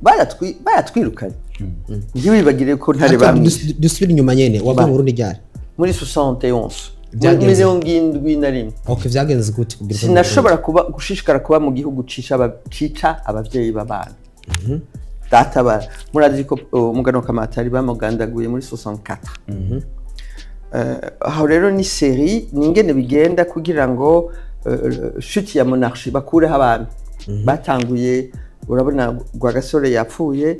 baradukuye baratwirukanye ntibibagire ko ntare bamwishe dusubira inyuma nyene wavuye mu Burundi ryari muri 71 mirongo indwi na rimwe. Okay, vyagenze gute kugira sinashobora gushishikara kuba mu gihugu cica abavyeyi b'abana. Data murazi ko umugano Kamatari bamugandaguye muri 64. Aho rero ni série ningene bigenda kugira ngo chute ya monarchie bakureho abantu. Batanguye urabona Rwagasore yapfuye,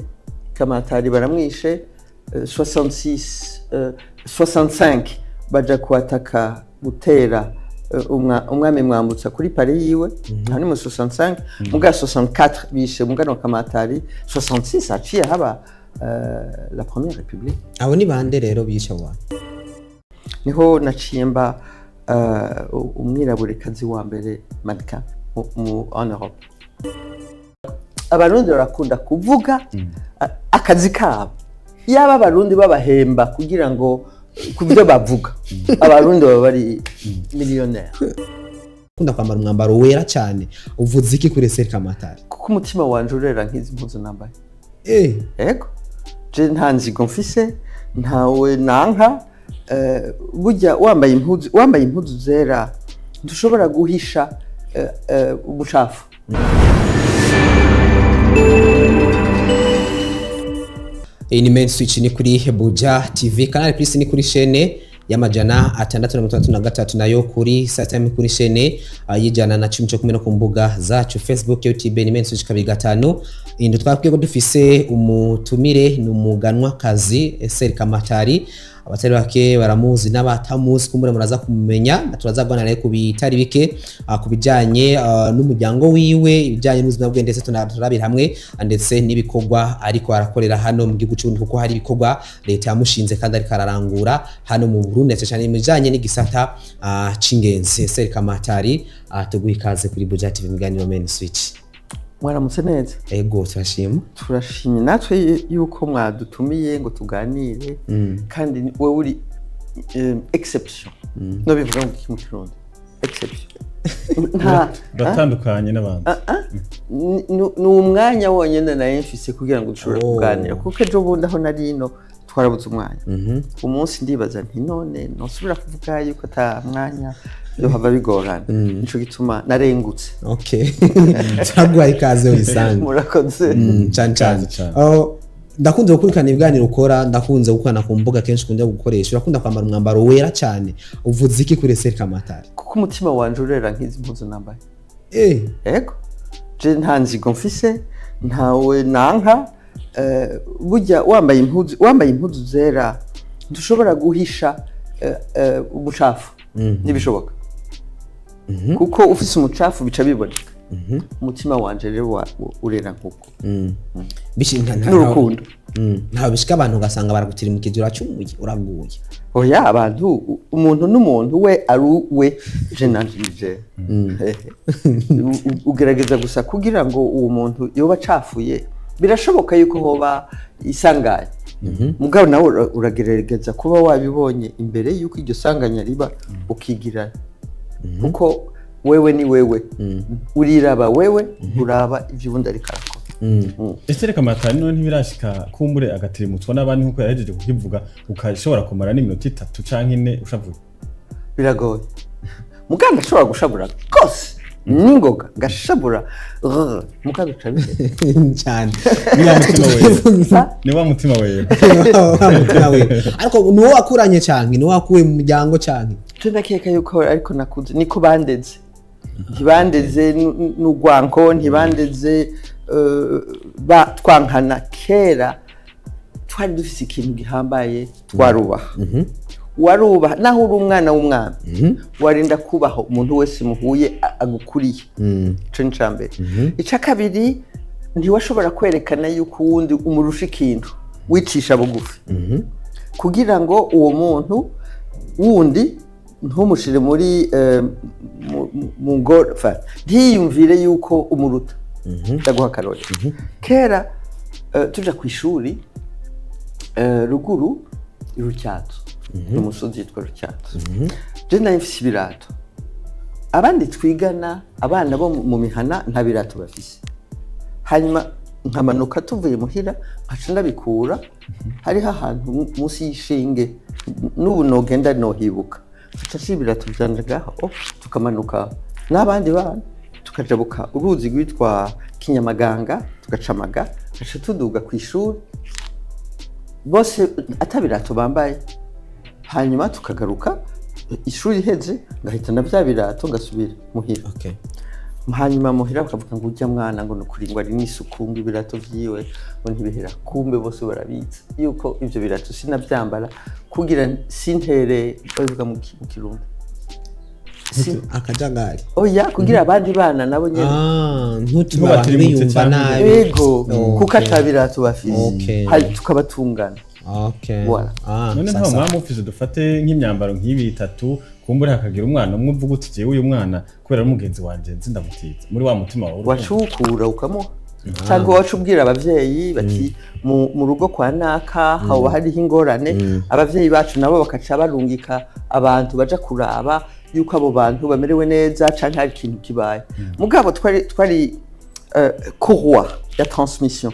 Kamatari baramwishe, 65 baja kuataka gutera umwami mwambutsa kuri pare yiwe hani mu 65 muga 64 bishe mugano Kamatari 66 aciye haba la première république. Abo ni bande rero bisha wa niho naciye mba umwiraburekazi wa mbere mannequin mu en Europe. Abarundi barakunda kuvuga akazi kabo, yaba abarundi babahemba kugira ngo kubyo bavuga abarundi baba bari millionnaire. Kunda kwambara umwambaro wera cyane uvuze iki kuri Esther Kamatari? Kuko umutima wanje urera nk'izi mpuzu nambaye. Ego je nta nzigo mfise, ntawe nanka. Burya wambaye impuzu zera ntushobora guhisha ubucafu. Ni main switch ni kuri Buja TV, Canal Plus ni kuri chaîne y'amajana 633 nayo kuri Satime kuri chaîne y'ijana na 10 ku mbuga zacu Facebook, YouTube. Ni main switch 2 indi twabwiye ko dufise umutumire n'umuganwa kazi Esther Kamatari. Abatari bake baramuzi n'abatamuzi kumbura muraza kumenya, turazagwana naye kubitari bike kubijanye n'umuryango wiwe, ibijanye n'ubuzima bwe, ndetse turabira hamwe ndetse n'ibikorwa ariko arakorera hano mu gihugu cy'u, kuko hari ibikorwa leta yamushinze kandi ari kararangura hano mu Burundi cyane mu bijanye n'igisata c'ingenzi. Esther Kamatari tuguye ikaze kuri Buja TV miganiro main switch. Mwaramutse neza. Ego turashimye natwe yuko mwadutumiye ngo tuganire, kandi wewe uri exception. No bivuga ngo mu Kirundi exception. Batandukanye n'abantu. Ni umwanya wonyene naye mfise kugira ngo dushobore kuganira, kuko ejo bundi aho narino twarabuze umwanya. Umunsi ndibaza nti none nosubira kuvuga yuko ta mwanya yohava bigorana, nico gituma narengutse. Okay. Tagwa ikaze wisange. Murakoze. Cyane. Ndakunze gukurikana ibiganiro ukora, ndakunze gukana ku mbuga kenshi kunze gukoresha. Urakunda kwambara umwambaro wera cyane uvuze iki kuri Esther Kamatari? Kuko umutima wanje urera nk'izi mpuzu nambaye. Ego je nta nzigo mfise, ntawe nanka. Burya wambaye impuzu zera ntushobora guhisha ubucafu. Ntibishoboka. Kuko ufise umucafu bica biboneka. Umutima wanje rero urera nkuko. N'urukundo. Nta bishika abantu gasanga baragutira mu kijura cy'umuye uraguye. Oya, abantu umuntu n'umuntu we ari we je nanje. Ugerageza gusa kugira ngo uwo muntu yoba cafuye, birashoboka yuko hoba isanganya. Mugabo nawe uragerageza kuba wabibonye imbere yuko iryo sanganya riba ukigira. Kuko wewe ni wewe, uriraba wewe, uraba ivyubundi ari karakora. Esther Kamatari none ntibirashika kumbure agatirimutwa n'abandi nkuko yahejeje kukivuga ukashobora kumara n'iminota 3 canke 4 ushavuye. Biragoye. Muganga ashobora gushabura kose ningoga gashabura muganga cabije cyane. Ni wa mutima wewe. Ariko nuwo akuranye cyane, nuwo akuye mu muryango cyane. Ndakeka yuko ariko nakuze niko bandeze. Ntibandeze n'ugwanko, ntibandeze twankana. Kera twari dufise ikintu gihambaye, twarubaha. Warubaha naho uri umwana w'umwami, warinda kubaho umuntu wese muhuye agukuriye. Ico ncambere. Ica kabiri, ntiwashobora kwerekana yuko wundi umurusha ikintu, wicisha bugufi. Kugira ngo uwo muntu wundi ntumushire muri mu ngorfa, ntiyumvire yuko umuruta. Ndaguha karori. Kera tuja ku ishuri ruguru Rucyato, umusozi yitwa Rucyato. Je nari mfise ibirato, abandi twigana abana bo mu mihana nta birato bafise. Hanyuma nkamanuka tuvuye muhira nkaca ndabikura hariho ahantu munsi y'ishinge n'ubu nogenda nohibuka tuca ibirato vyanje ngaho tukamanuka n'abandi bana tukajabuka uruzi rwitwa Kinyamaganga tugacamaga tuca tuduga kw'ishuri bose atabirato bambaye hanyuma tukagaruka ishuri heze ngahita na vya birato ngasubira muhira hanyuma muhira bakavuga ngo urya mwana ngo nukuri ngo ari n'isuku ngo ibirato vyiwe ngo ntibihera kumbe bose barabitsa yuko ivyo birato sinavyambara kugira sintere bavuga mu Kirundi akajagari oya kugira abandi bana nabo nyene ntutuma abantu biyumva nabi yego kuko atabirato bafise hari tukabatungana none nta mwami ufise dufate nk'imyambaro nk'ibi itatu kumbure hakagira umwana umwe uvuga uti jewe uyu mwana kubera umugenzi wanje nzi ndamutiza muri wa mutima wawe wacukura ukamuha cyangwa wacu ubwira abavyeyi bati mu rugo kwa naka haba hariho ingorane abavyeyi bacu nabo bakaca barungika abantu baja kuraba yuko abo bantu bamerewe neza canke hari ikintu kibaye mugabo twari courroie ya transmission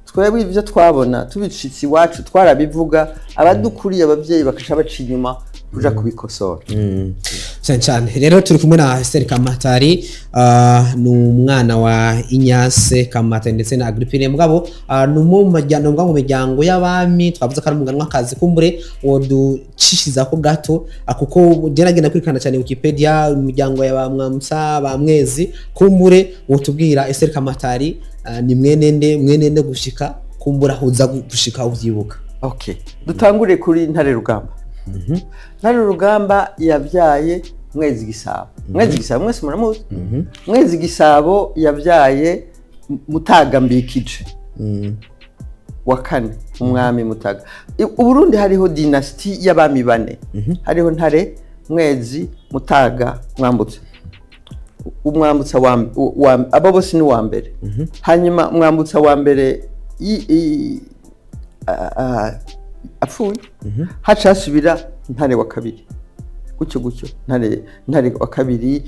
twebwe ivyo twabona tubicitsi iwacu twarabivuga abadukuriye abavyeyi bakaca baca inyuma kuja kubikosora cyane rero turi kumwe na Esther KAMATARI n'umwana wa Inyase Kamatari ndetse na Agripine mugabo mu miryango y'abami twavuze ko ari umuganwa akazi kumbure woducishiza ko gato kuko geragenda kwirikana cyane Wikipedia imiryango y'abamwamsa bamwezi kumbure wotubwira Esther KAMATARI ni mwenende gushika kumbura huza gushika uvyibuka dutangure kuri Ntare Rugamba Ntare Rugamba yavyaye Mwezi Gisabo mwese muramuzi Mwezi Gisabo yavyaye Mutagambikije wa kane umwami Mutaga Uburundi hariho dynasty y'abami bane hariho Ntare Mwezi Mutaga Mwambutsa umwambutsa abo bose ni wa mbere hanyuma umwambutsa wa mbere apfuye hacasubira Ntare wa kabiri gutyo Ntare wa kabiri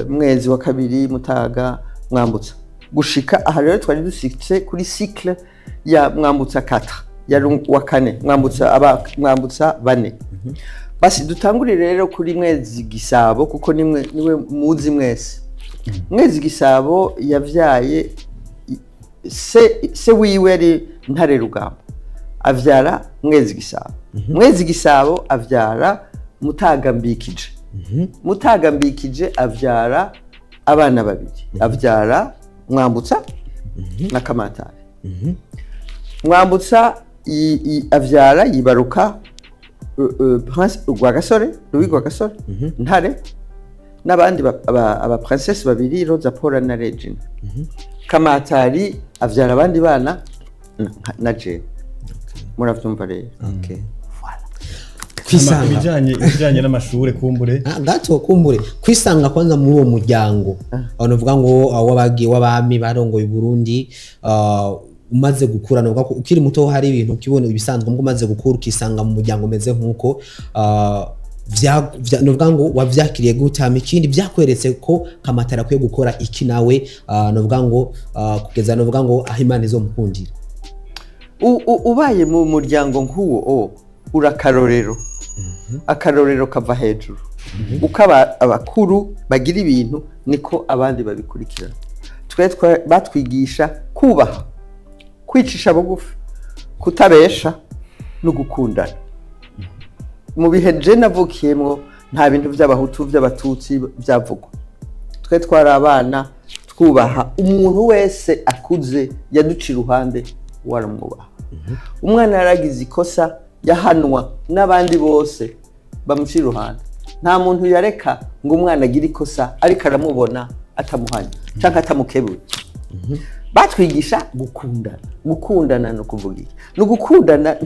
Mwezi wa kabiri Mutaga Mwambutsa gushika aha rero twari dushitse kuri cycle ya Mwambutsa 4 ya wa kane Mwambutsa bane basi dutangurire rero kuri Mwezi Gisabo kuko niwe muzi mwese Mwezi Gisabo yavyaye se wiwe ari Ntare Rugamba avyara Mwezi Gisabo Mwezi Gisabo avyara Mutagambikije Mutagambikije avyara abana babiri avyara Mwambutsa na Kamatari Mwambutsa avyara yibaruka Rwagasore Louis Rwagasore Ntare n'abandi aba princess babiri Rosa Paula na Regina Kamatari avyara abandi bana na Jane muravyumva rero kwisanga ibijanye n'amashure kumbure gato kumbure kwisanga kwanza muri uwo muryango novuga ngo w'abami barongoye Burundi umaze gukura no ukiri muto hari ibintu kibone ibisanzwe ngo umaze gukura ukisanga mu muryango umeze nkuko novuga ngo wavyakiriye gutama ikindi byakweretse ko Kamatari akwiye gukora iki nawe novuga ngo kugeza novuga ngo aho Imana izomukundira ubaye mu muryango nk'uwo urakarorero akarorero kava hejuru uko abakuru bagira ibintu niko abandi babikurikirana batwigisha kubaha kwicisha bugufi kutabesha no gukundana mu bihe je navukiyemwo nta bintu by'abahutu by'abatutsi byavugwa twari abana twubaha umuntu wese akuze yaduci iruhande waramwubaha umwana yaragize ikosa yahanwa n'abandi bose bamuci iruhande nta muntu yareka ngo umwana agire ikosa ariko aramubona atamuhanye cyangwa atamukebuye batwigisha gukundana no kuvuga iki no gukundana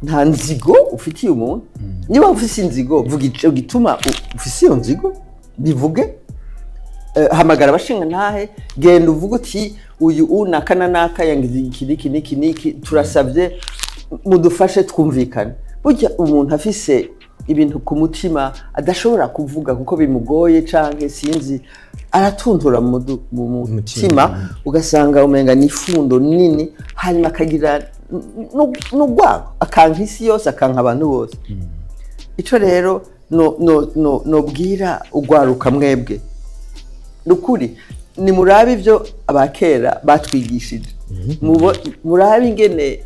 nta nzigo ufitiye umuntu niba ufise inzigo vuga ico gituma ufise iyo nzigo bivuge hamagara abashinga ntahe genda uvuga uti uyu unakana naka yangize iki niki turasabye mudufashe twumvikane burya umuntu afise ibintu ku mutima adashobora kuvuga kuko bimugoye canke sinzi aratuntura mu mutima ugasanga umenga ni ifundo nini hanyuma akagira n'ugwago akanka isi yose akanka abantu bose ico rero nobwira ugwaruka mwebwe nukuri ni murabe ivyo abakera batwigishije murabe ingene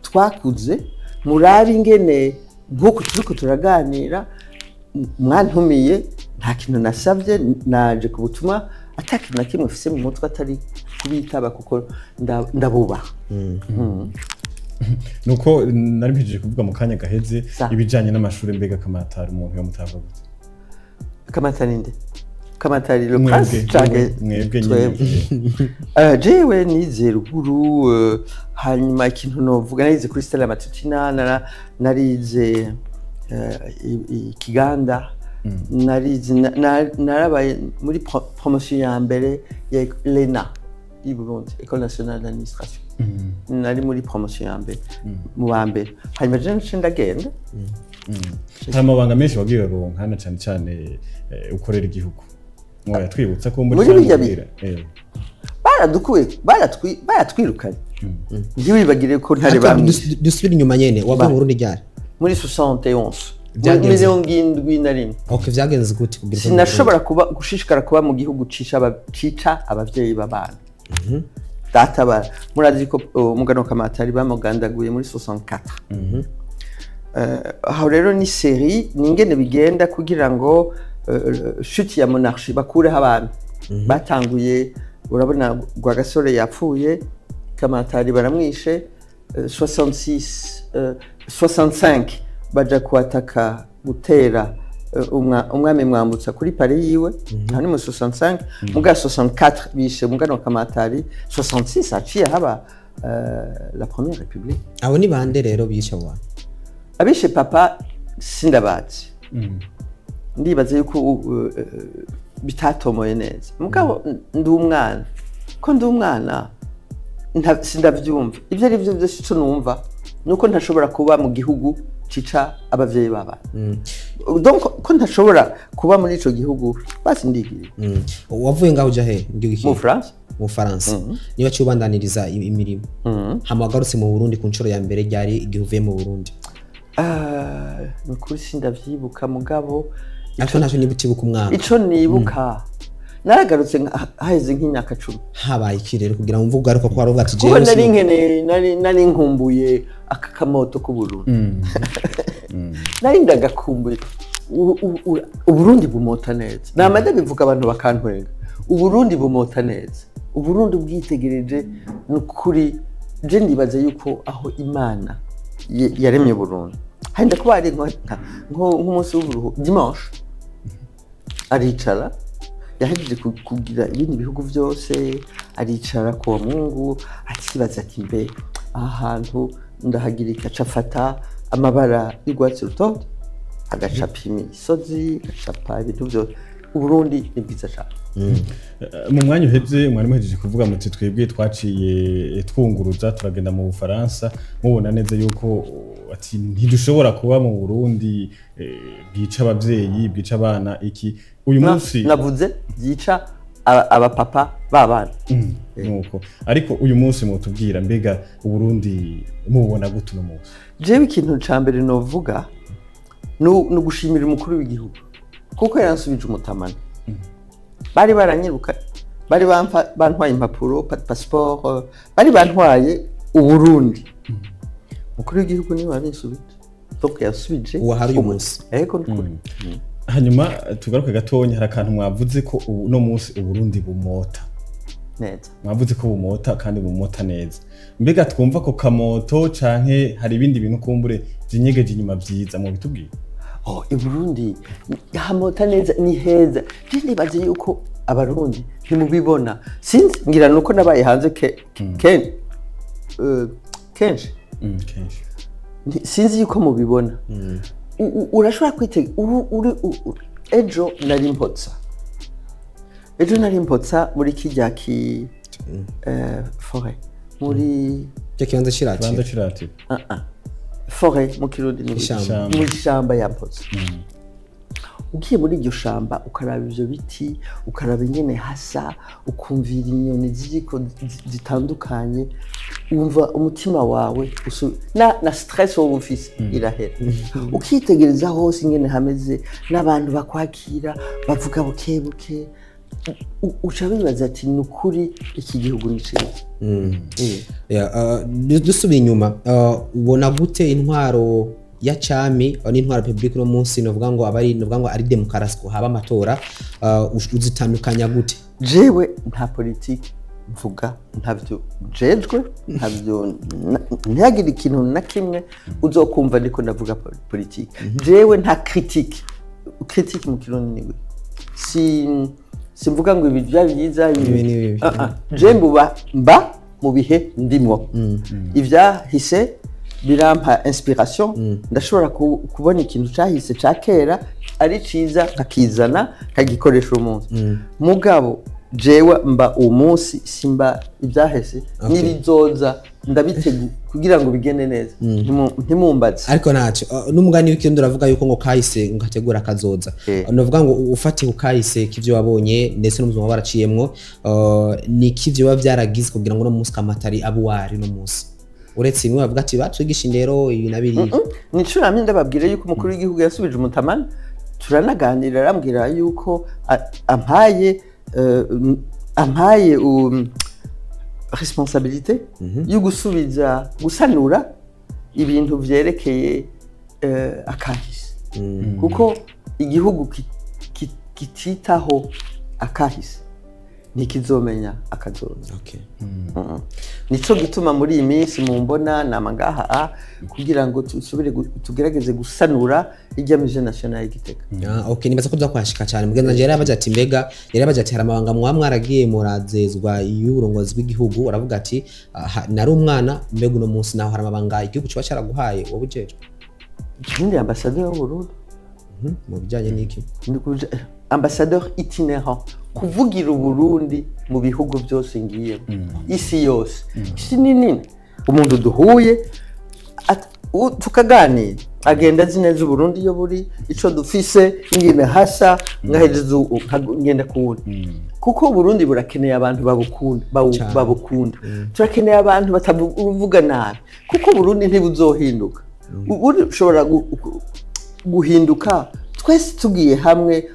twakuze murabe ingene nk'uko turiko turaganira mwantumiye nta kintu nasabye naje ku butumwa ata kintu na kimwe mfise mu mutwe atari kubitaba kuko ndabubaha nuko nari mpejije kuvuga mu kanya gaheze ibijanye n'amashuri mbega Kamatari umuntu yo mutava gute Kamatari nde Kamatari le prince canke mwebwe nyine jewe nize ruguru hanyuma ikintu novuga narize kuri Stella Matutina narize Kiganda narize narabaye muri promotion ya mbere ya l'ENA i Burundi École Nationale d'Administration nari muri promotion ya mbere mu wa mbere hanyuma je ndagenda nta mabanga menshi wagiye ronka hano cyane cyane ukorera igihugu mwoya twibutsa ko muri cyangwa baratwirukanye ntibibagire ko ntari bamwe dusubira inyuma nyene wava mu Burundi ryari muri 71 mirongo indwi na rimwe okay vyagenze gute kugira sinashobora gushishikara kuba mu gihugu cica abavyeyi b'abana data murazi ko umugano Kamatari bamugandaguye muri 64 aho rero ni série ningene bigenda kugira ngo chute ya monarchie bakureho abantu batanguye urabona Rwagasore yapfuye Kamatari baramwishe 65 baja kuataka gutera umwami mwambutsa kuri pari yiwe hani mu 65 muga 64 bishe mugano Kamatari 66 aciye haba la première république abo ni bande rero bishe wa abishe papa sindabazi ndibaze yuko bitatomoye neza mugabo ndi umwana sindavyumva ivyo ari byo byose cyo numva nuko ntashobora kuba mu gihugu cica abavyeyi baba donc ko ntashobora kuba muri ico gihugu basi ndigire wavuye ngaho jahe mu France mu France niba cyubandaniriza imirimo hamagarutse mu Burundi ku ncuro ya mbere ryari igihugu mu Burundi nukuri sindavyibuka mugabo ariko ntacyo nibutibuka umwaka ico nibuka naragarutse haheze nk'imyaka 10 habaye iki rero kugira ngo mvuga ariko ko waruvuga ati jewe nari nkumbuye akakamoto ku Burundi nari ndagakumbuye Uburundi bumota neza namade bivuga abantu bakantwenga Uburundi bumota neza Uburundi bwitegereje nukuri je ndibaze yuko aho Imana yaremye Burundi henda kuba ari nk'umunsi w'uburuhu dimanche aricara yahejeje kugira ibindi bihugu byose aricara ku Mungu akibaza ati mbe ahantu ndahagirika cafata amabara y'urwatsi rutoto agacapa imisozi agacapa ibintu byose Uburundi ni bwiza cyane mu mwanya uheze mwari muhejeje kuvuga muti twebwe twaciye twunguruza turagenda mu Bufaransa mubona neza yuko ati ntidushobora kuba mu Burundi bwica abavyeyi bwica abana iki uyu munsi navuze byica abapapa babana nuko ariko uyu munsi mutubwira mbega Uburundi mubona gute no munsi jewe ikintu cambere novuga no gushimira umukuru w'igihugu kuko yaransubije umutamana bari baranyiruka bari bantwaye impapuro passport bari bantwaye Uburundi mukuru w'igihugu ni wabinsubije donc yasubije wahari uyu munsi ego n'ukuri hanyuma tugaruke gatonya hari akantu mwavuze ko no munsi Uburundi bumota neza mwavuze ko bumota kandi bumota neza mbega twumva ko kamoto canke hari ibindi bintu kumbure byinyegeje inyuma byiza mu bitubwiye Burundi hamota neza ni heza ndibaze yuko abarundi ntimubibona sinzi ngira nuko nabaye hanze kenshi sinzi yuko mubibona urashobora kwitega ejo nari mpotsa muri kijya forêt muri kibanza cirati forêt mu kirundi ni Ishamba. mu ishamba yampoze ugiye muri iryo shamba ukaraba ivyo biti ukaraba ingene hasa ukumvira inyoni ziriko zitandukanye wumva umutima wawe na stress wowe ufise irahera ukitegereza hose ingene hameze n'abantu bakwakira bavuga buke buke uca bibaza ati ni ukuri iki gihugu ni ciza. dusubiye inyuma ubona gute intwaro ya cami n'intwaro republique no munsi novuga ngo ari demokarasi ko haba amatora uzitandukanya gute? Jewe nta politiki mvuga ntavyo jejwe ntavyo ntiyagira ikintu na kimwe uzokumva ndiko ndavuga politiki. Jewe nta critique mu kirundi niwe simvuga ngo ibi byari byiza je mba mu bihe ndimwo ivyahise birampa inspiration ndashobora kubona ikintu cyahise ca kera ari ciza kakizana kagikoresha umuntu mugabo jewe mba umunsi simba ibyahese n'ibizoza ndabitegu kugira ngo bigende neza ntimumbaze ariko naco n'umugani w'ikindi uravuga yuko ngo kahise ngategura kazoza novuga ngo ufate ku kahise k'ivyo wabonye ndetse n'ubuzima baraciyemwo ni k'ivyo biba byaragize kugira ngo no munsi kamatari abuwari no munsi uretse imwe bavuga ati batwigisha indero ibi nabiri nico namye ndababwira yuko umukuru w'igihugu yasubije umutamana turanaganira arambwira yuko ampaye responsabilité yo gusubiza gusanura ibintu vyerekeye akahise kuko igihugu kititaho akahise nikizomenya akazoza. Nico gituma muri iyi minsi mumbona namangaha kugira ngo tusubire tugerageze gusanura ijyamije national y'Igitega. Nibaza ko byakwashika cyane mugenza nje yarabaje ati mbega yarabaje ati haramabanga mwaragiye murazezwa y'uburongozi bw'igihugu uravuga ati nari umwana mbega uno munsi naho haramabanga igihugu cyo cyaraguhaye wowe ujeje ndi ambassadeur w'Uburundi mu bijanye n'iki ambassadeur itinérant kuvugira Uburundi mu bihugu byose ngiye isi yose isi nini umuntu duhuye tukaganira agenda azi neza Uburundi yo buri ico dufise ingene hasa ngahejeza ngenda kuwundi kuko Uburundi burakeneye abantu babukunda turakeneye abantu batavuga nabi kuko Uburundi ntibuzohinduka ushobora guhinduka twese tugiye hamwe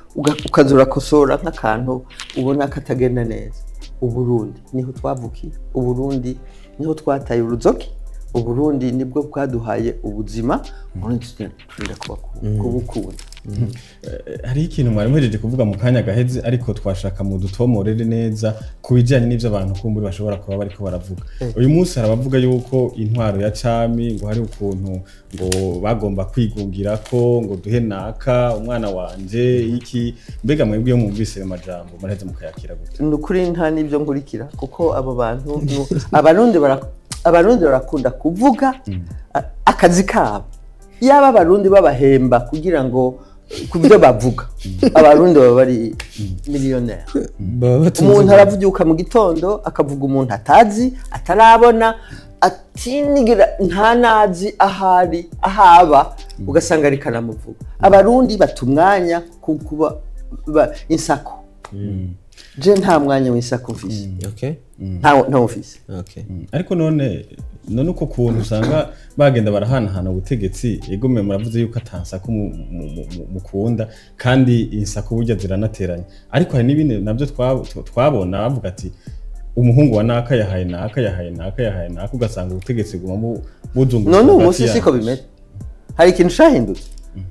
ukazura kosora nk'akantu ubona katagenda neza. Uburundi niho twavukiye, Uburundi niho twataye uruzoki, Uburundi nibwo bwaduhaye ubuzima turira kubukunda. Hari ikintu mwari muhejeje kuvuga mu kanya gaheze ariko twashaka mu dutomorere neza kubijyanye n'ivyo abantu kumburi bashobora kuba bariko baravuga. Uyu munsi harabavuga yuko intwaro ya cami ngo hari ukuntu ngo bagomba kwigungira ko ngo duhe naka umwana wanje iki mbega mwebwe yo mwumvise ayo majambo muraheze mukayakira gute? Nukuri nta nivyo nkurikira kuko abo bantu abarundi barakunda kuvuga akazi kabo yaba abarundi babahemba kugira ngo kubyo bavuga abarundi baba bari millionaire. Umuntu aravuga mu gitondo akavuga umuntu atazi atarabona atinigira nta nazi ahari ahaba ugasanga ari kanamuvuga. Abarundi batumwanya kuba insako je nta mwanya w'isako mfise nta office ariko none uko kuntu usanga bagenda barahanahana ubutegetsi egome muravuze yuko atansako mukunda kandi insako burya ziranateranya ariko hari n'ibindi nabyo twabona bavuga ati umuhungu wa naka yahaye naka ugasanga ubutegetsi guma buzunguza none umunsi siko bimeze. Hari ikintu shahindutse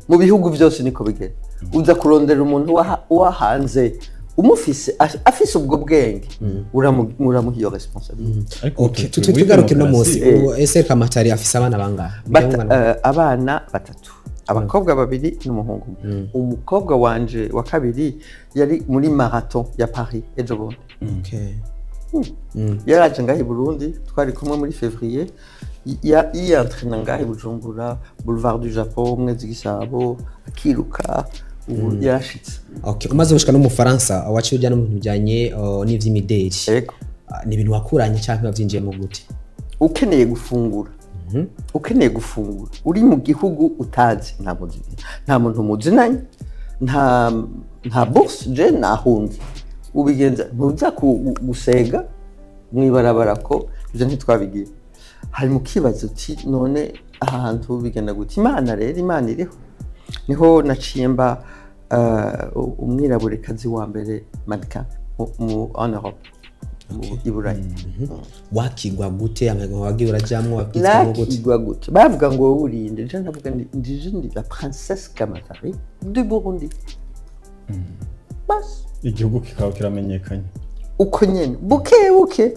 mu bihugu byose niko bigenda uza kurondera umuntu wa hanze umufise afise ubwo bwenge uramuha iyo responsabilité. Okay, tugaruke no munsi Esther KAMATARI afise abana bangahe? Abana batatu, abakobwa babiri n'umuhungu. Umukobwa wanje wa kabiri yari muri marathon ya Paris ejo bundi. Yaraje ngahe Burundi twari kumwe muri février y'entraînement ngahe Bujumbura boulevard du Japon mwezi gisabo akiruka ubu yashitse. Okay, umaze gushika no mu Faransa waciye ujya no mu bijanye n'ivy'imideli. Ni ibintu wakuranye cyangwa wavyinjiye mu gute? Ukeneye gufungura ukeneye gufungura uri mu gihugu utazi nta muntu muzinanye nta bourse je nahunze ubigenza ntuza gusega mwibarabara ko ivyo ntitwabigira hari mu kibazo uti none ahantu bigenda gute Imana rero Imana iriho niho naciye mba umwiraburekazi wa mbere mannequin mu en Europe i Burayi. Wakigwa gute amaga wagiye urajamwe wabwitse gute nakigwa gute bavuga ngo urinde je ndavuga ndi la princesse Kamatari du Burundi bas igihugu kikaba kiramenyekanye uko nyene buke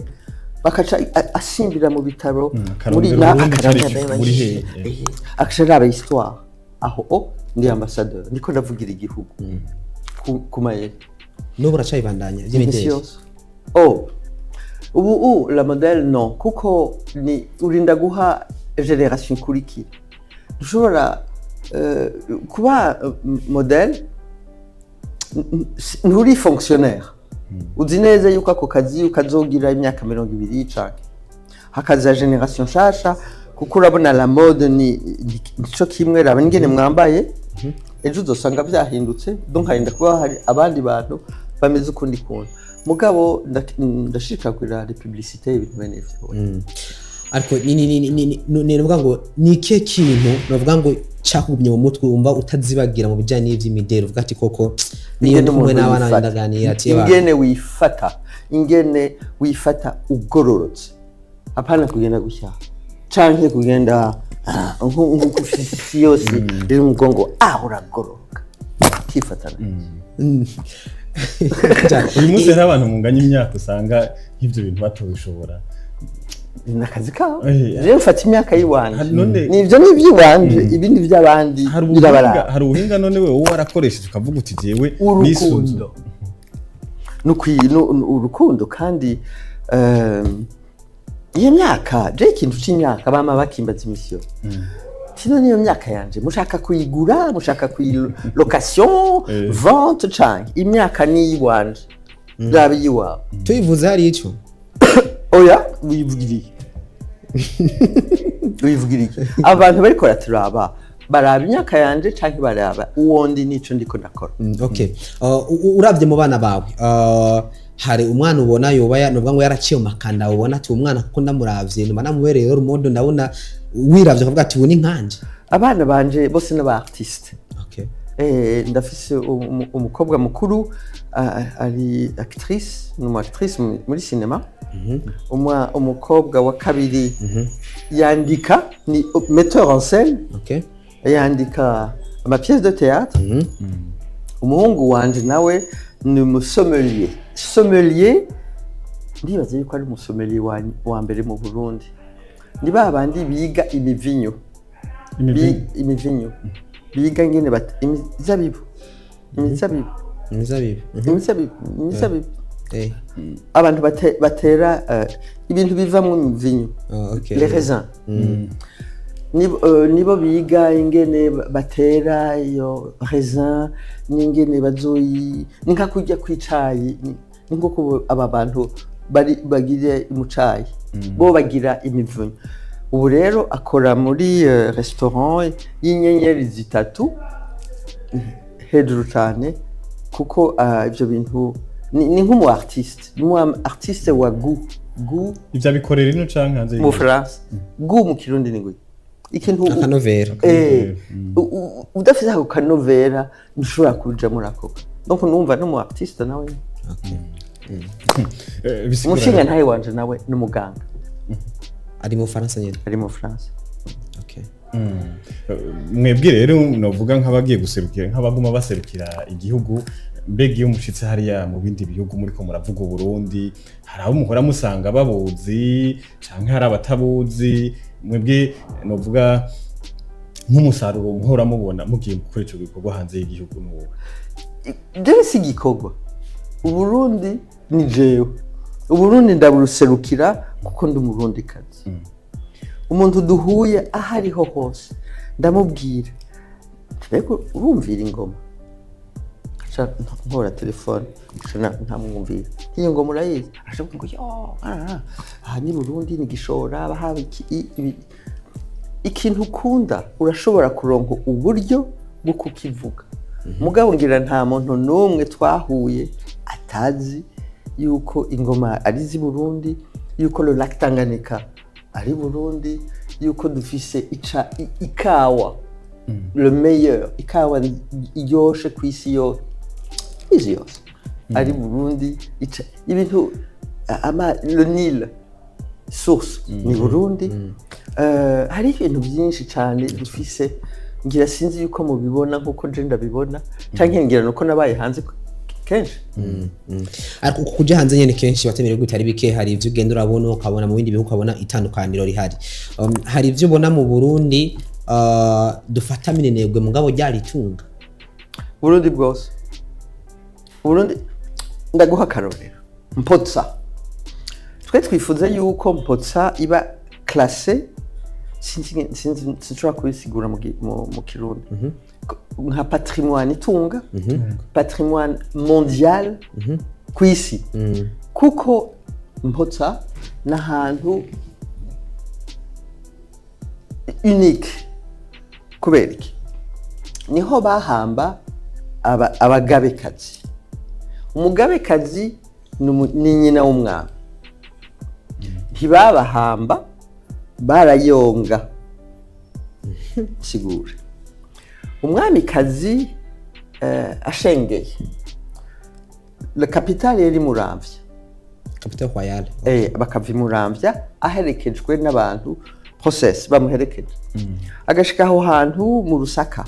bakaca asimbira mu bitaro muri na akaraba histoire aho ndi ambassadeur ndiko ndavugira igihugu kumayeri no buracayibandanya by'imideli ubu la modèle non kuko ni urinda guha génération kuriki dushobora kuba modèle nturi fonctionnaire uzi neza yuko ako kazi ukazogira imyaka 20 canke hakaza génération shasha kuko urabona la mode nico kimwe raba ngene mwambaye ejo uzosanga byahindutse donc harinda kuba hari abandi bantu bameze ukundi kuntu mugabo ndashikagura les publicités ibintu bene ivyo ariko ni novuga ngo ni ke kintu novuga ngo cyakugumye mu mutwe umva utazibagira mu bijyanye n'ivy'imideli uvuga ati koko niyo ndumwe n'abana ndaganira ati ingene wifata ugororotse apana kugenda gushya canke kugenda nkuko ufisi yose iri mu gongo uragoroka kifatana uyu munsi hari abantu munganya imyaka usanga nk'ivyo bintu batobishobora nakazi kawo je mfata imyaka yiwanje nivyo nivyibanje ibindi by'abandi birabara hari ubuhinga none we warakoresheje ukavuga uti jewe nisundo urukundo kandi iyo myaka je ikintu c'imyaka bama bakimbaza imisyo sino niyo myaka yanje mushaka kuyigura mushaka location vente canke imyaka ni yiwanje ndabi yiwawe tuyivuze hari ico oya wivugiriye abantu bariko baraturaba baraba imyaka yanje canke baraba uwondi nico ndiko ndakora okay uravye mu bana bawe hari umwana ubona yoba novuga ngo yaraciye makanda ubona ati umwana kuko ndamuravye numa namubereye rumodo ndabona wiravye ukavuga ati ubuni nkanje abana banje bose n'aba artiste okay ndafise umukobwa mukuru ari actrice actrice muri cinema umukobwa wa kabiri yandika ni metteur en scène okay yandika ama pièce de théâtre umuhungu wanje nawe ni sommelier ndibaza yuko ari umusommelier wa mbere mu Burundi ni babandi biga imivinyo biga ngene imizabibu abantu batera ibintu biva mu mivinyo les raisins nibo biga ingene batera iyo raisin n'ingene bazoyi ninka kujya kwicayi ninko aba bantu bagire umucayi bo bagira imivinyo ubu rero akora muri restaurant y'inyenyeri zitatu hejuru cyane kuko ivyo bintu ni nk'umu artiste wa goût ivyo bikorera ino canke hanze mu France goût mu kirundi ni gute ikintu akanovera udafite ako kanovera ntushobora kuja muri ako donc numva no mu artiste nawe umushinga ntaye wanje nawe n'umuganga ari mu Faransa nyene ari mu France okay mwebwe rero novuga nk'abagiye guserukira nk'abaguma baserukira igihugu mbega iyo mushitse hariya mu bindi bihugu muriko muravuga Burundi hari abo muhora musanga babuzi canke hari abatabuzi mwebwe novuga nk'umusaruro muhora mubona mugiye gukora ico gikorwa hanze y'igihugu n'uwo jewe si gikorwa Uburundi ni jewe Uburundi ndabuserukira kuko ndi umurundi kazi umuntu duhuye ahariho hose ndamubwira reko urumvira ingoma nkora telefone ntamwumvira iyo ngoma urayizi ashobora ngo aha ni Burundi ni gishora bahawe ikintu ukunda urashobora kuronka uburyo bwo kukivuga mugabo ngira nta muntu n'umwe twahuye atazi yuko ingoma ari z'i Burundi yuko le lac Tanganyika ari Burundi yuko dufise ikawa le meilleur ikawa iryoshe ku isi yose ari Burundi ibintu le Nil source ni Burundi hari ibintu byinshi cyane dufise ngira sinzi yuko mubibona nkuko je ndabibona canke ngira nuko nabaye hanze kenshi ariko kujya hanze nyene kenshi batemerewe gutari bike hari ivyo ugenda urabona ukabona mu bindi bihugu ukabona itandukaniro rihari hari ivyo ubona mu Burundi dufata minenegwe mugabo ryaritunga Burundi bwose Burundi ndaguha karorero Mpotsa twe twifuza yuko Mpotsa iba classé sinshobora kubisigura mu Kirundi nka patrimoine itunga patrimoine mondial ku isi kuko Mpotsa n'ahantu unique kubera iki niho bahamba abagabekazi umugabekazi ni nyina w'umwami ntibabahamba barayonga sigure umwamikazi ashengeye le capitale yari Muramvya capitale royale bakava Muramvya aherekejwe n'abantu process bamuherekeje agashika aho hantu mu Rusaka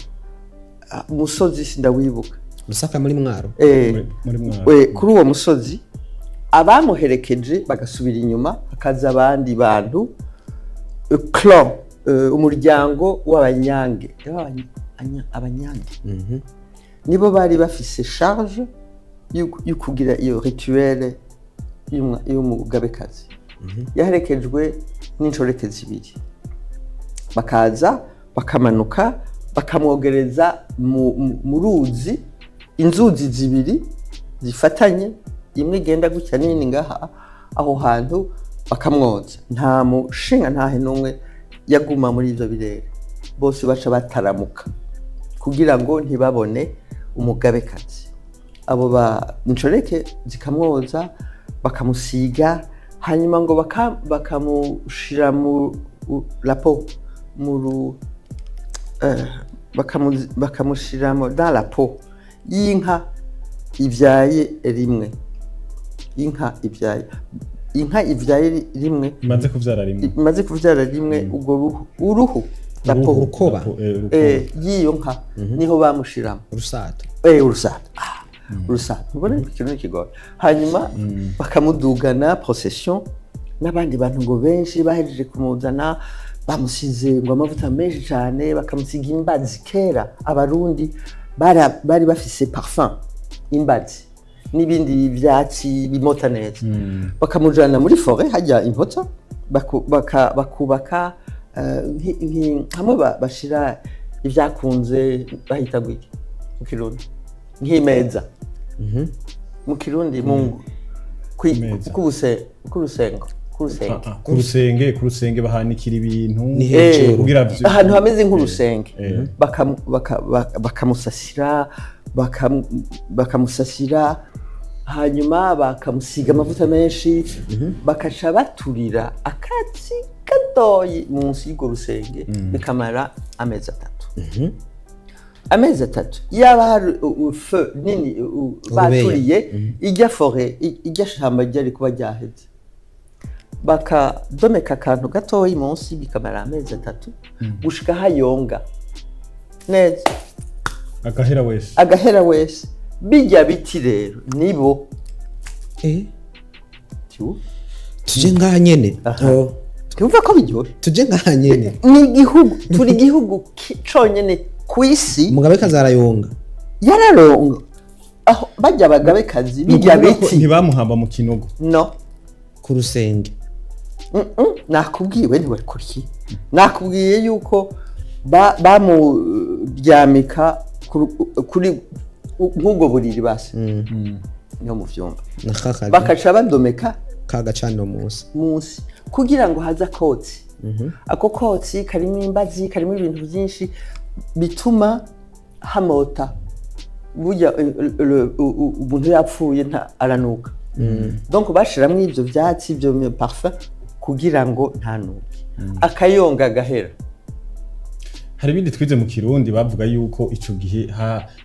umusozi sindawibuka Rusaka muri Mwaro kuri uwo musozi abamuherekeje bagasubira inyuma hakaza abandi bantu clan umuryango w'abanyange abanyange nibo bari bafise charge yo kugira iyo rituelle y'umugabekazi yaherekejwe n'inshoreke zibiri bakaza bakamanuka bakamwogereza mu ruzi inzuzi zibiri zifatanye imwe igenda gutya nini ngaha aho hantu bakamwoza nta mushinga ntahe n'umwe yaguma muri ivyo birere bose baca bataramuka kugira ngo ntibabone umugabekazi abo ba inshoreke zikamwoza bakamusiga hanyuma ngo bakamushira mu lapo bakamushira dans la peau y'inka ivyaye rimwe inka ivyaye rimwe imaze kuvyara rimwe ubwo uruhu rukoba yiyo nka niho bamushiramo urusato urusato mbona ikintu kigoye hanyuma bakamudugana procession n'abandi bantu ngo benshi bahejeje kumuzana bamusize ngo amavuta menshi cyane bakamusiga imbazi kera abarundi bari bafise parfum imbazi n'ibindi byatsi bimota neza bakamujana muri forêt hajya Impotsa bakubaka hamwe bashira ivyakunze bahita gwiki mu Kirundi nk'imeza mu Kirundi mungu kurusenge bahanikira ibintu kugira ahantu hameze nk'urusenge bakamusasira hanyuma bakamusiga amavuta menshi bakaca baturira akatsi gatoyi munsi y'urwo rusenge bikamara amezi atatu yaba hari feu nini baturiye ijya forêt ijya shamba ryari kuba ryaheze bakadomeka akantu gatoyi munsi bikamara amezi atatu gushika hayonga neza agahera wese bijya biti rero nibo tuje ngaha nyene twumva ko biryoshye tuje ngaha nyene ni igihugu turi igihugu conyene ku isi umugabekazi arayonga yararonga aho bajya abagabekazi bijya biti ntibamuhamba mu kinogo no ku rusenge nakubwiwe ntiwakuriye nakubwiye yuko bamuryamika kuri nk'ubwo buriri basi niho mu vyumba bakaca badomeka kagacano munsi kugira ngo haza kotsi ako kotsi karimo imbazi karimo ibintu byinshi bituma hamota burya umuntu yapfuye aranuka donc bashiramo ivyo vyatsi ivyo parfum kugira ngo ntanuke akayonga gahera. Hari ibindi twize mu Kirundi bavuga yuko ico gihe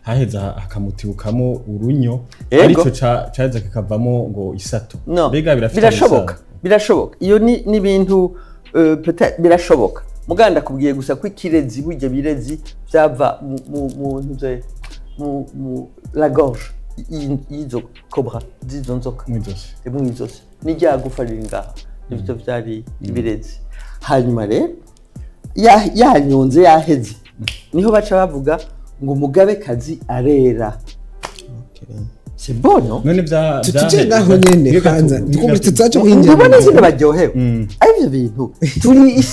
haheza hakamutibukamo urunyo arico caza kikavamo ngo isato. Bega birashoboka iyo ni bintu peut-être birashoboka muganda kubwiye gusa ko ikirezi burya birezi byava mu la gorge y'izo cobra zizo nzoka mwizosi n'ijyagufa ringa ibyo byari ibirezi. Hanyuma rero yanyonze yaheze niho baca bavuga ngo umugabekazi arera. C'est bon, non? None tujengaho nyene kanza tukumvise tsaje kuhinjira. Ndabona zino baryohewe. Arivyo bintu turi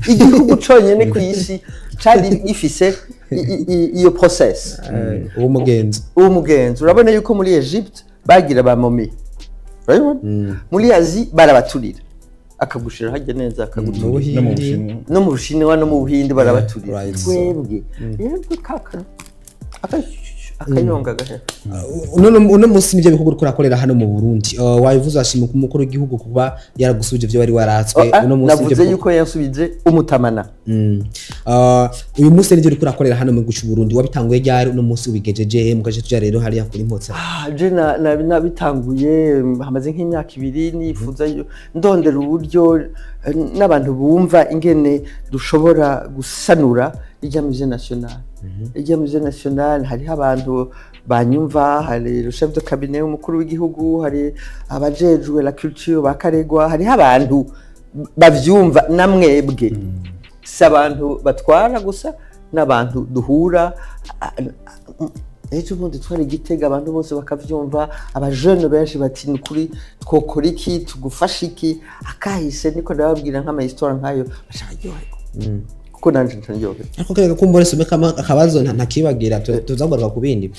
igihugu conyene ku isi cyari gifise iyo process. Uwo mugenzi urabona yuko muri Egypte bagira ba momi. Urabona? Muri Asie barabaturira. Akagushira hajya neza akaguturira no mu Bushinwa no mu Buhindi barabaturira. Twebwe yebwe kakana akayonga gahera. Uno munsi nivyo bikorwa kurakorera hano mu Burundi. Wabivuze ashimira umukuru w'igihugu kuba yaragusubije ivyo bari waratswe. Uno munsi navuze yuko yansubije umutamana. Uyu munsi nivyo uri kurakorera hano mu gihugu cy'u Burundi wabitanguye ryari uno munsi ubigejeje mugaje tuja rero hari yakuri impotsa. Je nabitanguye hamaze nk'imyaka 2 nifuza ndondera uburyo n'abantu bumva ingene dushobora gusanura ijya musée national. Ijya musée national hariho abantu banyumva, hari le chef de cabinet umukuru w'igihugu, hari abajejwe la culture bakaregwa, hariho abantu bavyumva namwebwe. Si abantu batwara gusa n'abantu duhura. Ejo bundi twari Gitega abantu bose bakavyumva, abajeune benshi bati nukuri twokora iki tugufasha iki akahise niko ndababwira nk'ama histoire nkayo basharyoherwa kuko nanje ntanyobe ariko kereka kumbore someka akabazo ntakibagira tuzagorwa ku bindi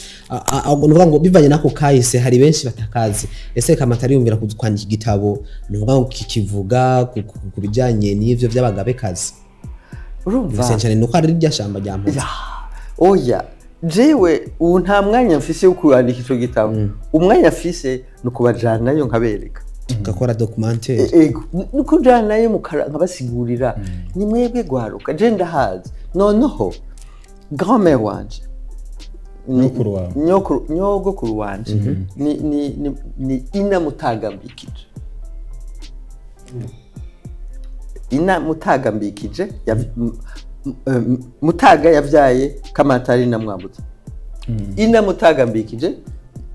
nuvuga ngo bivanye nako kahise hari benshi batakazi. Ese Kamatari yumvira kwandika igitabo nuvuga ngo kikivuga ku bijanye n'ivyo by'abagabekazi urumva cyane nuko ari rya shamba rya mpuzi. Oya jewe ubu nta mwanya mfise wo kwandika ico gitabo. Umwanya mfise nukubajana nayo nkabereka gakora documentaire ego nukujana nayo nkabasigurira ni mwebwe gwaruka je ndahazi noneho grand-mère wanje nyogokuru wanje ni ina mutagambikije Mutaga yavyaye Kamatari na Mwambutsa. Ina Mutagambikije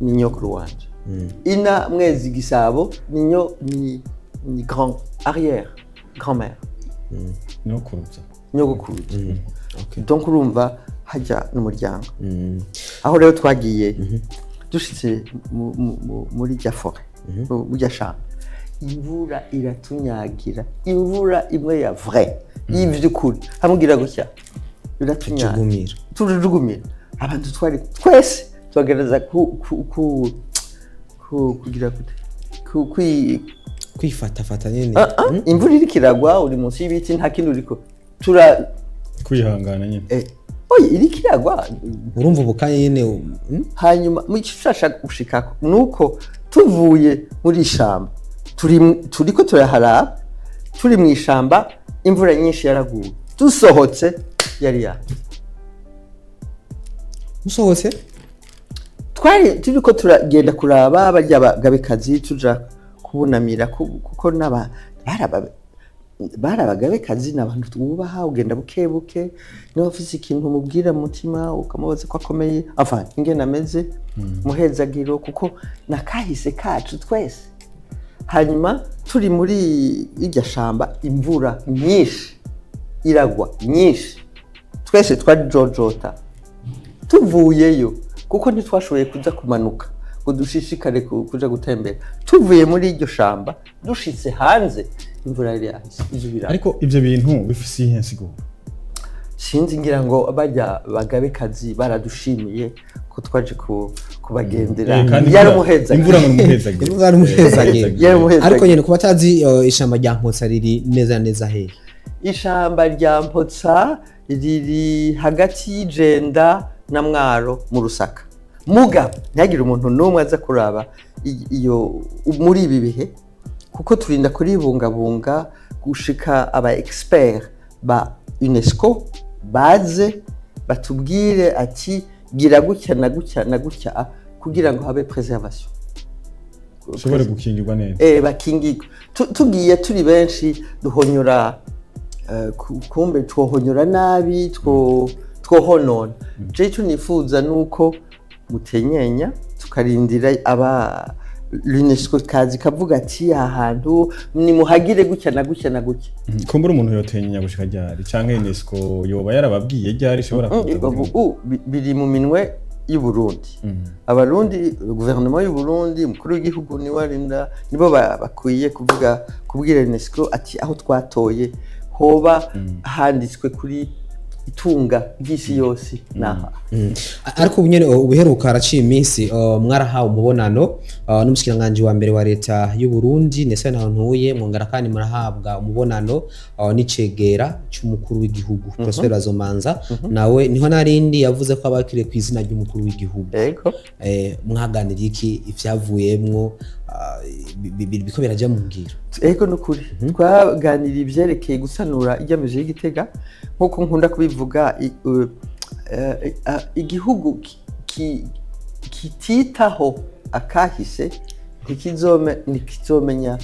ni nyokuru wanje. Ina Mwezi Gisabo ni grand arrière grand-mère. Nyogokuru. Donc urumva hajya n'umuryango. Aho rero twagiye dushitse muri rya forêt mu rya shamba. Imvura iratunyagira, imvura imwe ya vrai y'ivyukuri hamugira gutya biratunyagira turujugumira abantu twari twese twagereza kugira gute kwifata nyene. Imvura iri kiragwa uri munsi y'ibiti nta kindi uriko kwihangana nyene. Oya iri kiragwa urumva ubukanye nyene. Hanyuma mu gishasha gushikako nuko tuvuye muri ishamba turiko turaharaba turi mu ishamba imvura nyinshi yaraguye dusohotse yari musohotse twari turiko turagenda kuraba bajya abagabekazi tuja kubunamira kuko barabagabekazi n'abantu twubaha ugenda bukebuke niba ufise ikintu umubwira mu mutima ukamubaza ko akomeye enfin ingene ameze muhezagiro kuko nakahise kacu twese. Hanyuma turi muri irya shamba imvura nyinshi iragwa nyinshi twese twari jojota tuvuyeyo kuko ntitwashoboye kuza kumanuka ngo dushishikare kuja gutembera. Tuvuye muri iryo shamba dushitse hanze imvura yari yahise izubira. Ariko ivyo bintu bifise insiguro sinzi ngira ngo bajya bagabekazi baradushimiye ko twaje kubagendera. Yari umuheza imvura mu muheza ariko nyene kubatazi ishamba rya Mpotsa riri neza neza he ishamba rya Mpotsa riri hagati y'Ijenda na Mwaro mu Rusaka. Muga ntihagire umuntu n'umwe aza kuraba iyo muri ibi bihe kuko turinda kuribungabunga gushika aba expert ba UNESCO baze batubwire ati gira gutya na gutya na gutya kugira ngo habe preservation ushobore gukingirwa neza. Bakingirwa tugiye turi benshi duhonyora kumbe twohonyora nabi twohonona. Je cyo nifuza nuko mutenyenya tukarindira aba l'UNESCO kazi kavuga ati ahantu ni muhagire gutya na gutya na gutya. Kumbura umuntu yotenyenya gushika ryari canke UNESCO yoba yarababwiye ryari ishobora biri mu minwe y'u Burundi. Abarundi gouvernement y'u Burundi mukuru w'igihugu ni warinda nibo bakwiye kuvuga kubwira UNESCO ati aho twatoye hoba handitswe kuri itunga ry'isi yose naha. Ariko ubunyene ubuheruka araciye iminsi mwarahawe umubonano n'umushikiranganje wa mbere wa leta y'u Burundi nese naho ntuye mwongera kandi murahabwa umubonano n'icegera cy'umukuru w'igihugu Prosper Azomanza nawe niho narindi yavuze ko abakire ku izina ry'umukuru w'igihugu. Mwaganiriye iki ivyavuyemwo biko biraje mu ngiro? Nukuri twaganiriye ivyerekeye gusanura ijyameje y'Igitega nkuko nkunda kubivuga. Igihugu kititaho akahise ntikizomenya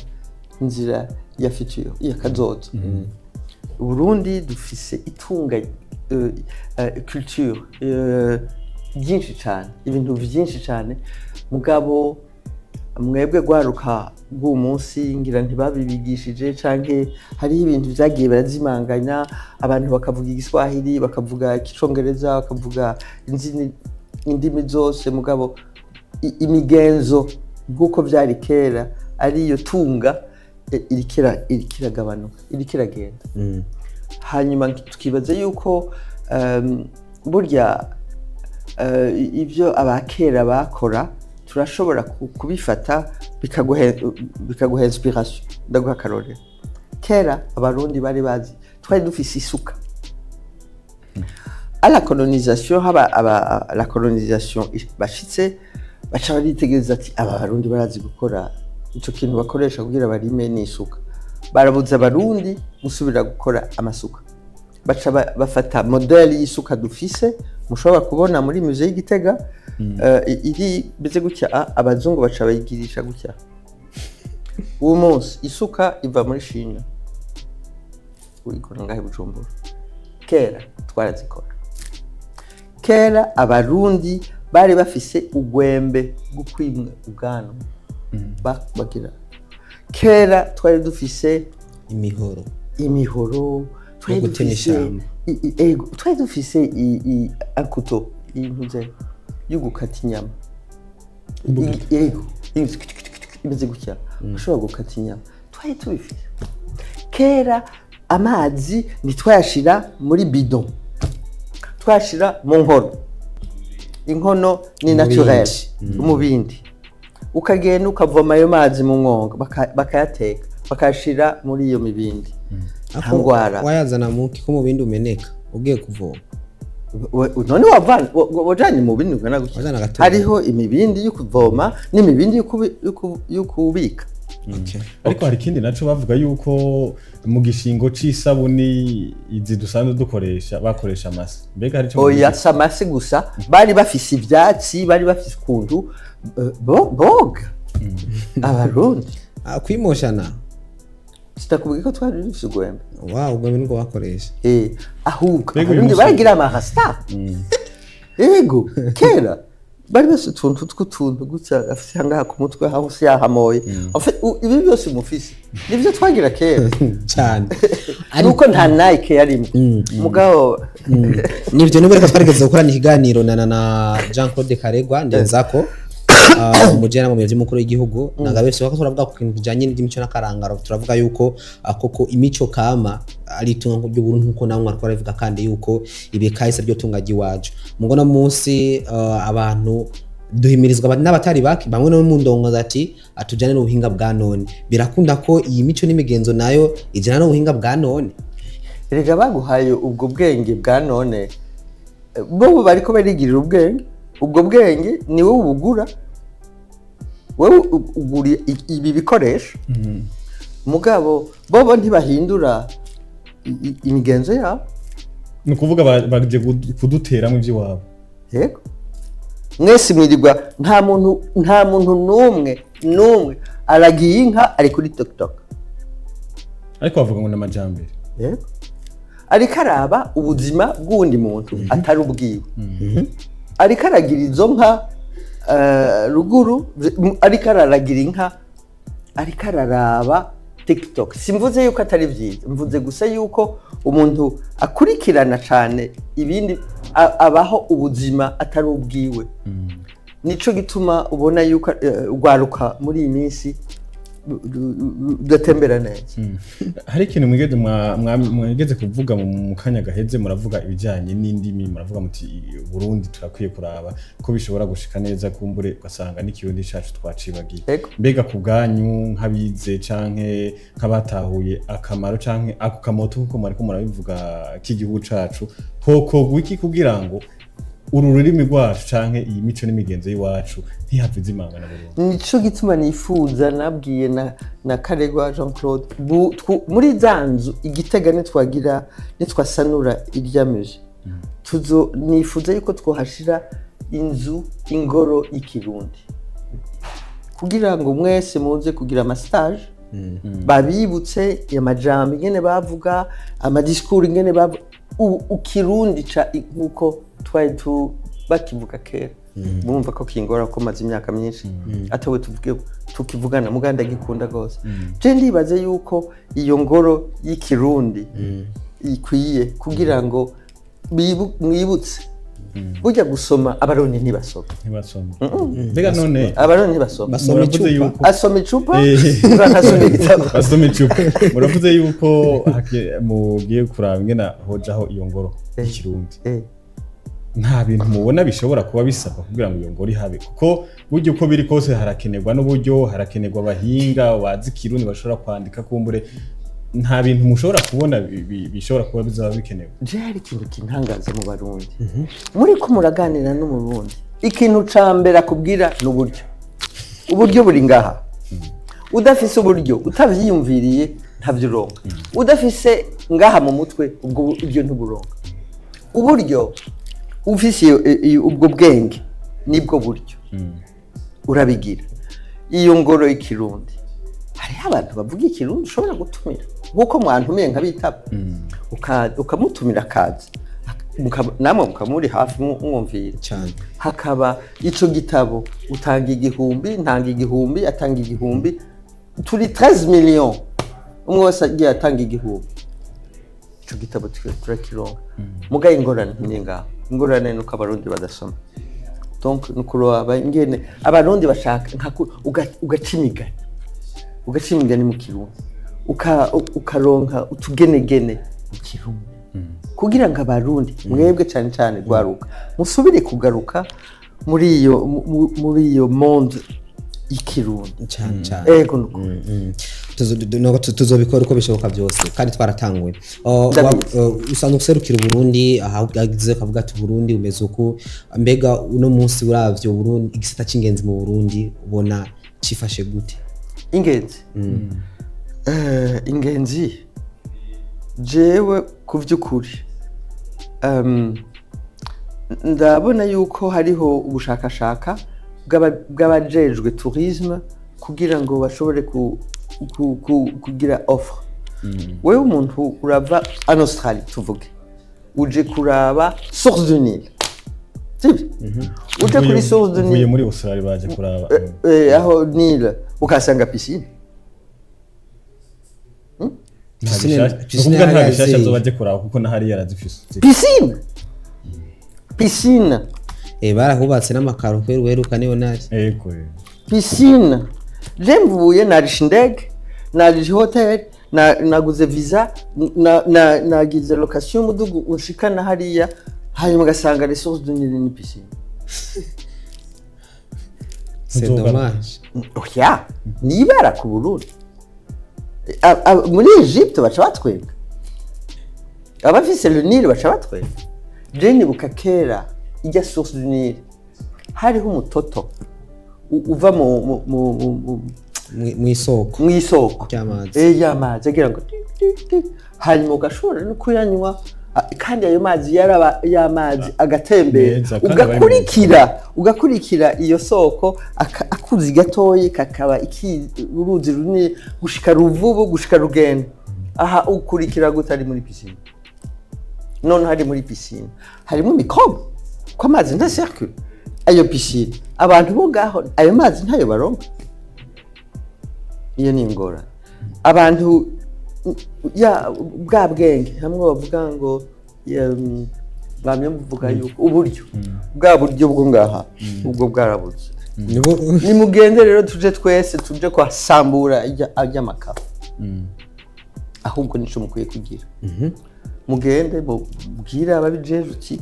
inzira ya future ya kazoza. Burundi dufise itunga culture byinshi cyane, ibintu byinshi cyane mugabo mwebwe gwaruka bw'uwo munsi ngira ntibabibigishije canke hari ibintu byagiye barazimanganya abantu bakavuga igiswahili bakavuga icongereza bakavuga indimi zose mugabo imigenzo bwuko byari kera ariyo tunga irikiragabanuka irikiragenda. Hanyuma tukibaza yuko burya ibyo abakera bakora turashobora kubifata bikaguha inspiration. Ndaguha karore kera abarundi bari bazi twari dufise isuka. La colonisation la colonisation bashitse baca baritegereza ati abarundi barazi gukora ico kintu bakoresha kugira barime n'isuka. Barabuza abarundi gusubira gukora amasuka baca bafata model y'isuka dufise mushobora kubona muri musée y'Igitega iri bize gutya abazungu baca bayigirisha gutya. Uwo munsi isuka iva muri China uyikora ngahe Bujumbura. Kera twarazikora. Kera abarundi bari bafise ugwembe gukwimwe ubwano bagira. Kera twari dufise imihoro twari dufise akuto intuze yugukata inyama. Imeze gutya ushobora gukata inyama twari tubifise. Kera amazi ntitwayashira muri bidon twashira mu nkono. Inkono ni naturel umubindi ukagenda ukavoma ayo mazi mu mwonga bakayateka bakashira muri iyo mibindi. Angwara wayazana muki ko mubindi umeneka ugiye kuvoma none wajanye mu bindi ungana gutya. Hariho imibindi yo kuvoma n'imibindi yo kubika. Ariko hari ikindi naco bavuga yuko mu gishingo c'isabuni izi dusanzwe dukoresha bakoresha amase. Mbega hari cyo oya samase gusa bari bafise ivyatsi bari bafise kuntu boga abarundi kwimoshana. Sitakubwiye ko twari dufise ugwembe. Ugwembe niko bakoresha. Ahubwo abarundi baragira amarasta. Ego kera bari bafise utuntu gutya afise ngaha ku mutwe aho se yahamoye. Ibi byose mufise nivyo twagira kera cyane. Ariko nta Nike yarimo mugabo nivyo nubwo reka twarigeze gukorana ikiganiro na Jean Claude Karegwa ndenzako umujena mu mezi mukuru w'igihugu nagabese wako turavuga ku kintu kijanye n'imico n'akarangaro. Turavuga yuko koko imico kama ari itunga byo Burundi nkuko namwe ariko aravuga kandi yuko ibekahise byo tunga giwaje mugona munsi abantu duhimirizwa n'abatari baki bamwe no mu ndongo zati atujane n'ubuhinga bwa none. Birakunda ko iyi mico n'imigenzo nayo ijana n'ubuhinga bwa none. erega baguhaye ubwo bwenge bwa none bo bariko barigirira ubwenge, ubwo bwenge ni wowe ubugura, wowe ugura ibi bikoresho mugabo bobo ntibahindura imigenzo yabo. ni ukuvuga baje kuduteramo iby'iwabo. Yego mwese mwirirwa nta muntu n'umwe aragiye inka ari kuri TikTok, ariko bavuga ngo n'amajambere. yego ariko araba ubuzima bw'undi muntu atari ubwiwe, ariko aragira izo nka ruguru, ariko araragira inka, ariko araraba TikTok. Simvuze yuko atari byiza, mvuze gusa yuko umuntu akurikirana cyane ibindi abaho ubuzima atari ubwiwe. Nico gituma ubona yuko ugwaruka muri iyi minsi datembera neza. Hari ikintu mwigeze kuvuga mu kanya gaheze, muravuga ibijyanye n'indimi, muravuga muti Burundi turakwiye kuraba ko bishobora gushika neza kumbure ugasanga n'ikirundi cyacu twacibagiye. Mbega ku bwanyu nk'abize canke nk'abatahuye akamaro canke ako kamoto kuko mwariko murabivuga k'igihugu cacu, hoko wiki kugira ngo uru rurimi rwacu canke iyi mico n'imigenzo y'iwacu ntihave izimangana Burundi? Nico gituma nifuza nabwiye na Karegwa Jean Claude muri zanzu Igitega nitwasanura iryamije, nifuza yuko twohashira ingoro y'ikirundi kugira ngo mwese muze kugira amastage babibutse amajambo ingene bavuga, amadiskuru ingene bavuga ukirundi nkuko twari bakivuga kera. Bumva ko kingora ko maze imyaka myinshi atawe tukivugana muganda gikunda gose. Je ndibaze yuko iyo ngoro y'ikirundi ikwiye kugira ngo mwibutse burya gusoma abarundi ntibasoma. Mbega none abarundi ntibasoma, asoma icupa asoma igitabo, asoma icupa. Muravuze yuko mugiye kuraba ingena hojaho iyo ngoro y'ikirundi, nta bintu mubona bishobora kuba bisaba kugira ngo iyo ngoro ihabe? Kuko buryo uko biri kose harakenerwa n'uburyo, harakenerwa abahinga bazi ikirundi bashobora kwandika kumbure, nta bintu mushobora kubona bishobora kuba bizaba bikenewe? Je hari ikintu kintangaza mu Barundi, muri ko muraganira n'umurundi, ikintu ca mbere akubwira n'uburyo. Uburyo buri ngaha, udafise uburyo utavyiyumviriye ntavyo uronka, udafise ngaha mu mutwe ubwo ibyo ntuburonka. Uburyo ufise ubwo bwenge nibwo buryo urabigira. Iyo ngoro y'ikirundi hariho abantu bavuga ikirundi ushobora gutumira, nkuko mwantumiye nkabitaba ukamutumira akaza namwe mukamuri hafi mwumvira cyane. Hakaba ico gitabo utanga igihumbi, ntanga igihumbi, atanga igihumbi, turi 13 millions, umwe wese agiye atanga igihumbi, ico gitabo turakironka. Mugaye ingorane ningaho, ingorane nuko abarundi badasoma. Donc nukuroba ingene abarundi bashaka ugacimigana, ugacimigana mu kirundi, ukaronka utugenegene mu kirundi kugira ngo abarundi mwebwe cyane cyane gwaruka musubire kugaruka muri iyo monde ikirundi cyane. Ego nuko tuzobikora uko bishoboka byose kandi twaratanguye. Usanzwe userukira Burundi, ahagize kavuga ati Burundi umeze uko, mbega uno munsi uravyo Burundi igisata cy'ingenzi mu Burundi ubona cifashe gute? Ingenzi ingenzi jewe kuvyukuri ndabona yuko hariho ubushakashaka bw'abajejwe tourisme kugira ngo bashobore kugira offer. Wewe umuntu urava en Australie tuvuge, uje kuraba source du Nil, sibyo? Uje kuri source du Nil, uvuye muri Australie baje kuraba aho Nil ukasanga piscine. Piscine nta bishasha zo baje kuraba kuko nahari yarazifise piscine barahubatse n'amakaro kweruka niyo naje. Ego piscine je mvuye narisha indege, narisha hotel, naguze visa, nagize location mudugu unshikana hariya, hanyuma gasanga resource du Nil ni piscine. C'est dommage. Oya nibara ku Burundi muri Egypte baca batwenga. abafise le Nil baca batwenga. Je nibuka kera ijya source du Nil hariho umutoto uva mu isoko y'amazi y'amazi agira ngo hanyuma ugashobora no kuyanywa kandi ayo mazi yaraba y'amazi agatembera ugakurikira iyo soko akuzi gatoye kakaba uruzi runini gushika ruvubu gushika rugenda aha ukurikira gutari muri piscine none hari muri piscine harimo microbe ko amazi nta circule ayo piscine abantu bo ngaho ayo mazi ntayo baronka iyo ni ingora abantu ya bwa bwenge hamwe bavuga ngo bamye mvuga yuko uburyo bwa buryo bwo ngaha ubwo bwarabuze ni mugende rero tuje twese tuje kwasambura ajya makara ahubwo nico mukwiye kugira mugende mubwira ababijeje uti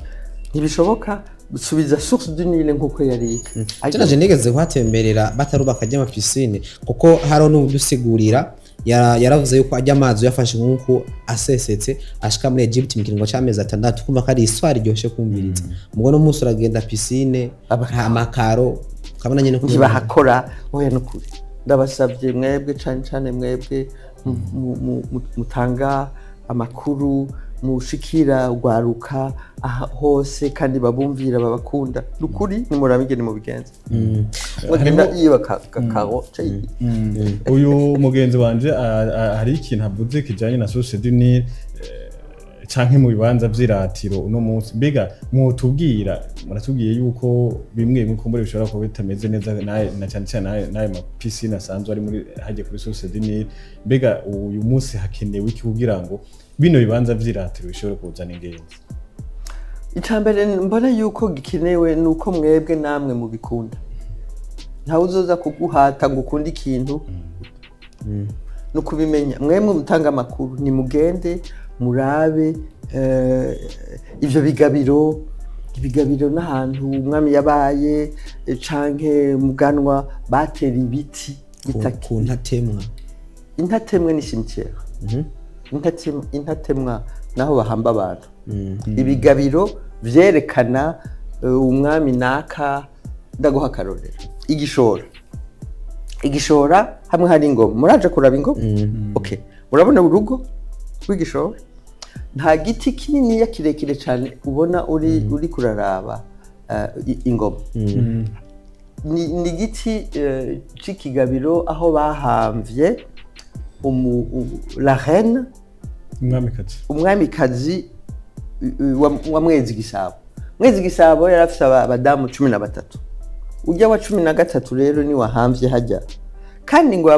ntibishoboka gusubiza source du Nil nkuko yari cyane nigeze kwatemberera batarubaka ajya piscine kuko haro n'udusigurira yaravuze yuko ajya amazi yafashe nkuko asesetse ashika muri Egypt mu kiringo cy'amezi 6 kumva ko ari histoire ryoshe kumviriza mugo no munsi uragenda piscine amakaro kabona nyene ko bahakora oya no kuri ndabasabye mwebwe cyane mwebwe mutanga amakuru mushikira ugwaruka hose kandi babumvira babakunda nukuri nimurabige ni mu bigenza bagenda iyo bakakaro uyu mugenzi wanje hari ikintu avuze kijanye na source du Nil canke mu bibanza vy'iratiro uno munsi mbega muratubwiye yuko bimwe kumbure bishobora kuba bitameze neza na cyane naye ma piscine asanzwe ari muri haje kuri source du Nil mbega uyu munsi hakenewe iki kugira ngo bino bibanza vy'iratiro bishobora kuzana ingenzi icambere mbona yuko gikenewe nuko mwebwe namwe mu bikunda nta uzoza kuguhata gukunda ikintu no kubimenya mwemwe mutanga amakuru ni mugende murabe ivyo bigabiro n'ahantu umwami yabaye canke muganwa batera ibiti ku intatemwe ni cimetière intatemwa naho bahamba abantu ibigabiro vyerekana umwami naka ndaguha akarorero igishora hamwe hari ingoma muraje kuraba ingoma okay urabona urugo rw'igishora nta giti kinini ya kirekire cyane ubona uri kuraraba ingoma ni giti c'ikigabiro aho bahamvye la reine umwamikazi wa Mwezi Gisabo yarafise abadamu 13 ujya wa 13 rero ni wahamvye hajya kandi ngo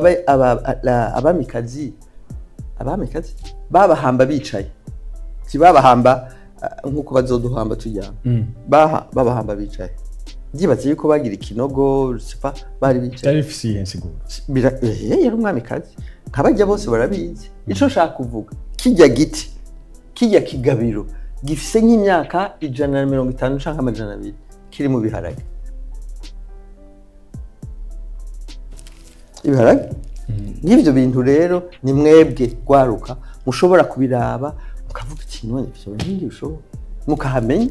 abamikazi babahamba bicaye babahamba nkuko bazoduhamba tujyana babahamba bicaye ndibaze yuko bagira ikinogo sifa bari bicaye cyari fisiye nsiguro yari umwamikazi nkabajya bose barabizi ico nshaka kuvuga kijya kigabiro gifise nk'imyaka 150 canke 200 kiri mu biharage n'ivyo bintu rero ni mwebwe gwaruka mushobora kubiraba mukavuga ati none byo n'indi bishobora mukahamenya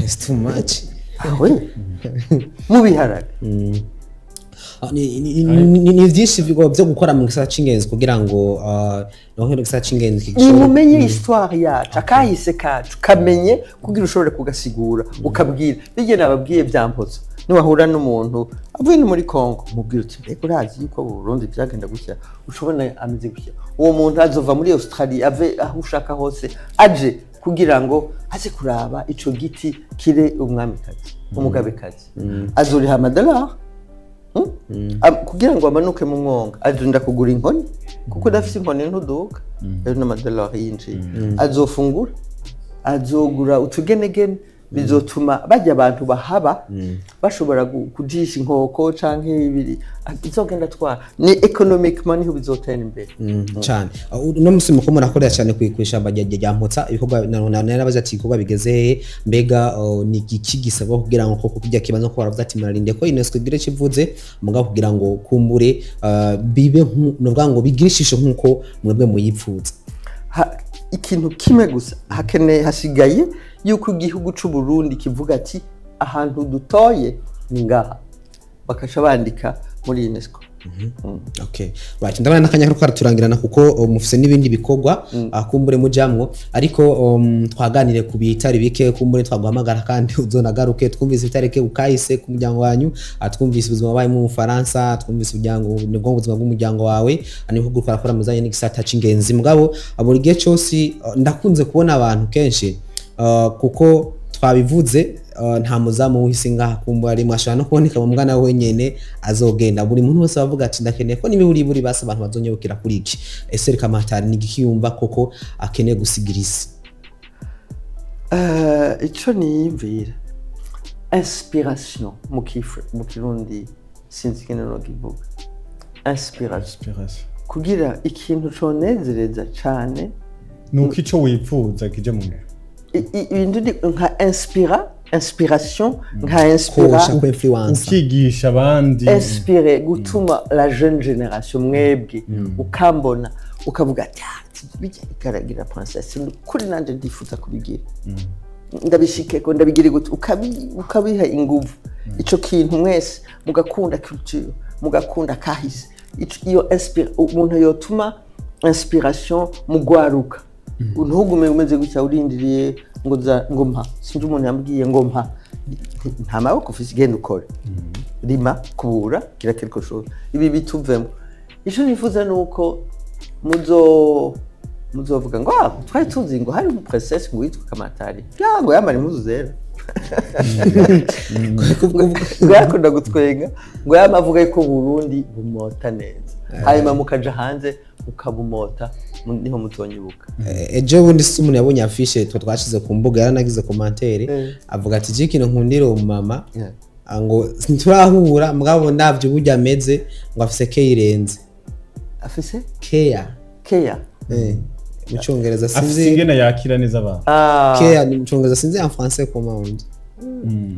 it's too much mu biharage ni vyinshi byo gukora mu gisata c'ingenzi kugira ngo no gisata c'ingenzi mumenye histoire yacu akahise kacu kamenye kugira ushobore kugasigura ukabwira bige nababwiye byampoza niwahura n'umuntu avuye muri Kongo mubwira uti eko urazi yuko Burundi byagenda gushya ushobona ameze gushya uwo muntu azova muri Australia ave aho ushaka hose aje kugira ngo aze kuraba ico giti kire umwamikazi umugabekazi azuriha amadolari kugira ngo amanuke mu mwonga azunda kugura inkoni kuko dafise inkoni ntuduka rero n'amadolari yinjiye azofungura azogura utugenegene bizotuma bajya abantu bahaba bashobora kujisha inkoko canke ibiri izogenda twara ni economic money bizotera imbere cyane no musimo ko murakorera cyane kwishamba rya mpotsa ibikorwa narabaza ati ibikorwa bigeze mbega ni iki gisaba kugira ngo koko kujya kibanza ko baravuga ati mararinde ko UNESCO igire kivuze muga kugira ngo kumbure bibe no bwa ngo bigirishisho nkuko mwebwe muyipfuza ikintu kimwe gusa hakeneye hasigaye yuko igihugu c'u Burundi kivuga ati ahantu dutoye ni ngaha bakasha bandika muri UNESCO. Okay, right, ndabana nakanya ko araturangirana kuko mufise n'ibindi bikorwa akumbure mujamwo ariko twaganire ku bitari bike kumbure twaguhamagara kandi uzonagaruke twumvise itareke ukahise ku muryango wanyu atwumvise ubuzima baye mu Faransa twumvise ubujyango nibwo ubuzima bw'umuryango wawe aniko gukora muzanye n'igisata c'ingenzi mugabo aburi gihe cyose ndakunze kubona abantu kenshi kuko twabivuze nta muzamu w'isi ngaha kumba ari mwashana no kuboneka mu mwana wenyene azogenda buri muntu wese bavuga ati ndakeneye ko nimiburi buri basa abantu bazonyebukira kuri iki Esther KAMATARI ni gikiyumva koko akeneye gusigira isi ico niyimvira inspiration mu Kirundi sinzi kene no kivuga inspiration kugira ikintu conezereza cyane nuko ico wipfuza kije mu ibintu nka inspiration nka inspira ukigisha abandi inspire gutuma la jeune génération mwebwe ukambona ukavuga ati bijya ikaragira princesse kuri nanje ndifuza kubigira ndabishike ko ndabigire gute ukabiha inguvu ico kintu mwese mugakunda culture mugakunda kahise iyo inspire umuntu yotuma inspiration mugwaruka untugume umeze gutya urindiriye ngo mpa sinje umuntu yambwiye ngo mpa nta maboko ufise genda ukore rima kubura kira quelque chose ibi bituvemo ico nifuza nuko muzovuga ngo twari tuzi ngo hari princesse ngo yitwa KAMATARI ngo yamara impuzu zera ngo yakunda gutwenga ngo yamavuga yuko Burundi bumota neza hanyuma mukaja hanze ukabumota niho mutonyibuka ejo bundi umuntu yabonye afishe twashize ku mbuga yaranagize commentaire avuga ati jikino nkundira umama ngo nturahura mugabo ndavyo burya ameze ngo afise ke irenze afise care mu cyongereza sinzi afise ingene yakira neza abantu care ni mu cyongereza sinzi en français comment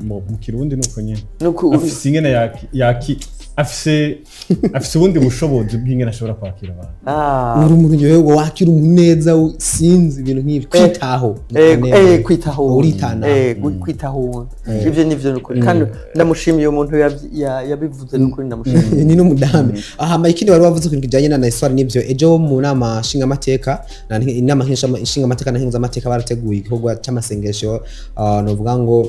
mu Kirundi nuko nyene afise ingene afise ubundi bushobozi bw'ingene ashobora kwakira abantu uri umuntu yohewe wakira umuneza sinzi ibintu nk'ibi kwitaho ivyo nivyo nukuri kandi ndamushimiye umuntu yabivuze nukuri ndamushimiye ni n'umudame aha ikindi bari bavuze ku kijanye na histoire nivyo ejo mu nama nshinga amateka inama nshinga amateka na hinza amateka barateguye igikorwa cy'amasengesho novuga ngo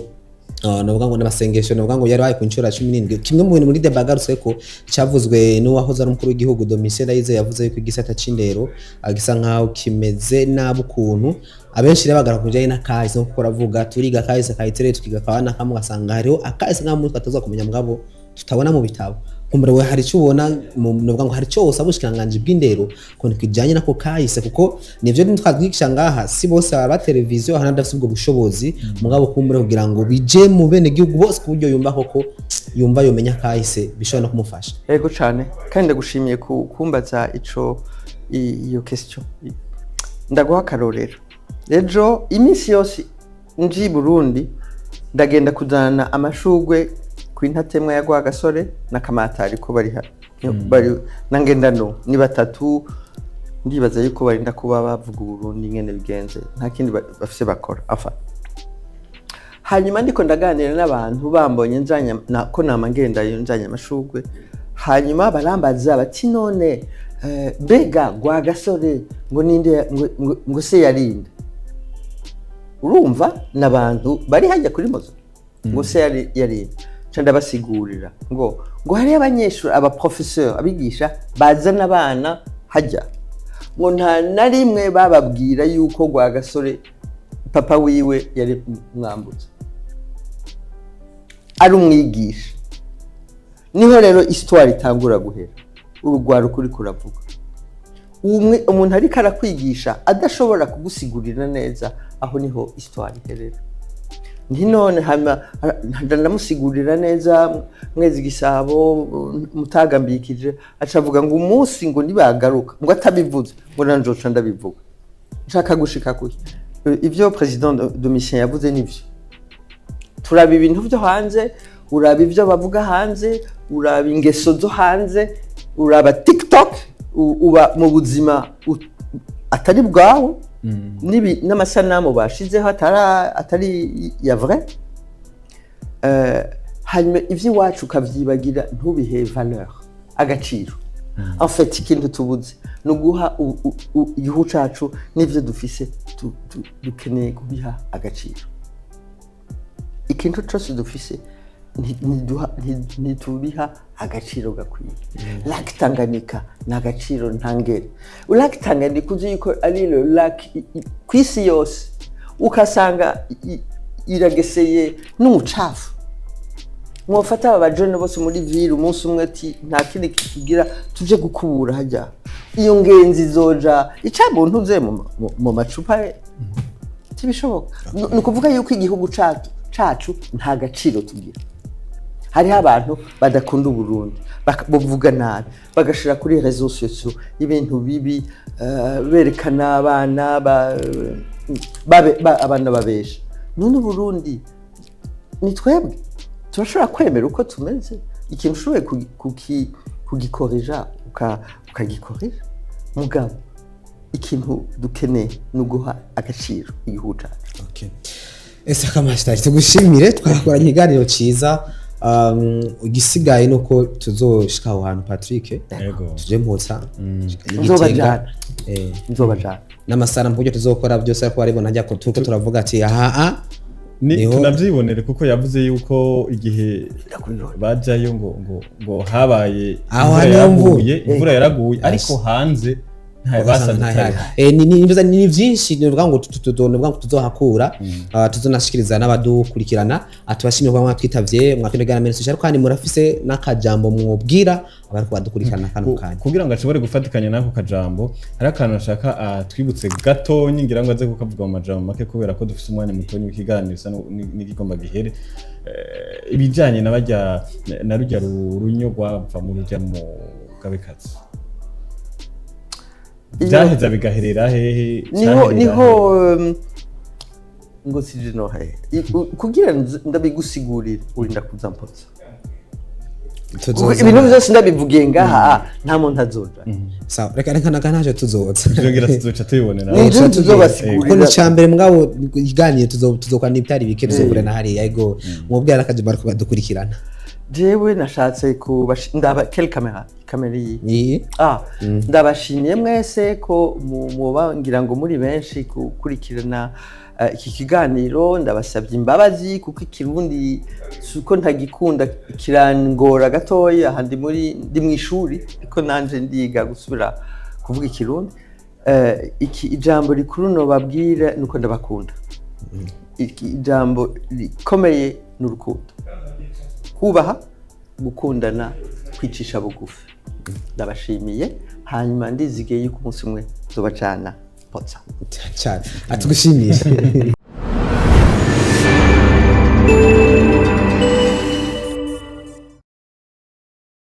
n'amasengesho novuga ngo yari baye ku ncura 17 kimwe mu bintu muri debagarutse ko cyavuzwe n'uwahoze ari umukuru w'igihugu Domitien Yize yavuze yuko igisata c'indero agisa nkaho kimeze nabu kuntu abenshi rebagara kujanye na kahise nko koravuga turiga kahise kayitere tukiga kabana kamwe gasanga hariho akahise nkamwe twataza kumenya mugabo tutabona mu bitabo kumbere we hari cyo ubona novuga ngo hari cyo usabushikiranganje bw'indero ko nikijanye nako kahise kuko nivyo ntitwazwigisha ngaha si bose aba televiziyo hanadafite ubwo bushobozi mugabo kumbere kugira ngo bije mu bene gihugu bose kuburyo yumva koko yumva yomenya kahise bishobora no kumufasha yego cyane kandi ndagushimiye kumbaza iyo question ndaguha karorero ejo iminsi yose nji Burundi ndagenda kuzana amashugwe kwintatemwe ya Rwagasore na KAMATARI ko bari nangendano ni batatu ndibaza yuko barinda kuba bavuga Burundi ngene bigenze nta kindi bafise bakora afa hanyuma ndiko ndaganira n'abantu bambonye njanya ko namangenda yo njanya amashugwe hanyuma barambaza bati none bega Rwagasore ngo ninde ngo se yarinda urumva nabantu bari hajya kuri mozo ngo se yarinda cyanda basigurira ngo hari abanyeshuri aba professeur abigisha bazana abana hajya ngo nta na rimwe bababwira yuko Rwagasore papa wiwe yari mwambutse ari umwigisha niho rero histoire itangura guhera urugwaro kuri kuravuga umuntu ari karakwigisha adashobora kugusigurira neza aho niho histoire iherera none ndamusigurira neza mwezi gisabo mutagambikije acavuga ngo umunsi ngo nibagaruka ngo atabivuze ngo nanjoca ndabivuga nshaka gushika kuki ivyo president Domitien yavuze nivyo turaba ibintu byo hanze uraba ivyo bavuga hanze uraba ingeso zo hanze uraba TikTok uba mu buzima atari bwawe n'amasanamu bashizeho atari yavuye hanyuma iby'iwacu ukabyibagira ntubihe valeur agaciro en fait ikintu tubuze no guha igihugu cacu n'ivyo dufise dukeneye kubiha agaciro ikintu cyose dufise ntitubiha agaciro gakwiye lac Tanganyika ni agaciro ntangere lac Tanganyika uzi yuko ari le lac kw'isi yose ukasanga irageseye n'umucafu mwofata abajene bose muri ville umunsi umwe ati nta kindi kigira tuje gukubura hajya iyo ngenzi zoja icabuntu uze mu macupa tibishoboka nukuvuga yuko igihugu cacu nta gaciro tugira hariho abantu badakunda Burundi bavuga nabi bagashira kuri réseaux sociaux ibintu bibi berekana abana babesha none Burundi ni twebwe turashobora kwemera uko tumeze ikintu ushoboye kugikorija ukagikorija mugabo ikintu dukeneye no guha agaciro igihugu cacu. Okay. Esther KAMATARI tugushimire twakoranye ikiganiro ciza igisigaye nuko tuzoshika aho hantu Patrick tuje mpotsa nzobajana n'amasara mvuge tuzokora byose ariko aribona njya ko tuko turavuga ati aha tunavyibonere kuko yavuze yuko igihe bajayo ngo habaye imvura yaraguye ariko hanze ni byinshi nivuga ngo tuzohakura tuzonashikiriza n'abadukurikirana atubashimye kwa mwatwitavye mwakindegana menshi ariko kandi murafise n'akajambo mwobwira abariko badukurikirana kano kanya kugira ngo ashobore gufatikanya nako kajambo hari akantu ashaka twibutse gatonyi ngira ngo aze kukavuga mu majambo make kubera ko dufise umwanya mutonyi w'ikiganiro bisa n'igigomba gihere ibijanye n'abajya na rujya runyo rwava mu rujya mu Gabekazi byaheza bigaherera hehe niho ngo sije no hehe kugira ndabigusigurira urinda kuzampotsa ibintu byose ndabivugiye ngaha nta muntu azoja sawa reka ntaje tuzoza byongera tuzoca tubibonera ni tuzobasigurira ko ni cyambere mugabo iganire tuzokwana ibitari bike tuzokurana hari yego mwobwira akajimara ko badukurikirana jewe nashatse ndaba quelle kamera iyi ndabashimiye mwese ko muba ngira ngo muri benshi gukurikirana iki kiganiro ndabasabye imbabazi kuko ikirundi suko ntagikunda kirangora gatoya handi ndi mu ishuri ariko nanje ndiga gusubira kuvuga ikirundi iki ijambo rikuru no babwira nuko ndabakunda iki ijambo rikomeye n'urukundo kubaha gukundana kwicisha bugufi ndabashimiye hanyuma ndizigeye yuko umunsi umwe tuzobacana potsa cyane atugushimiye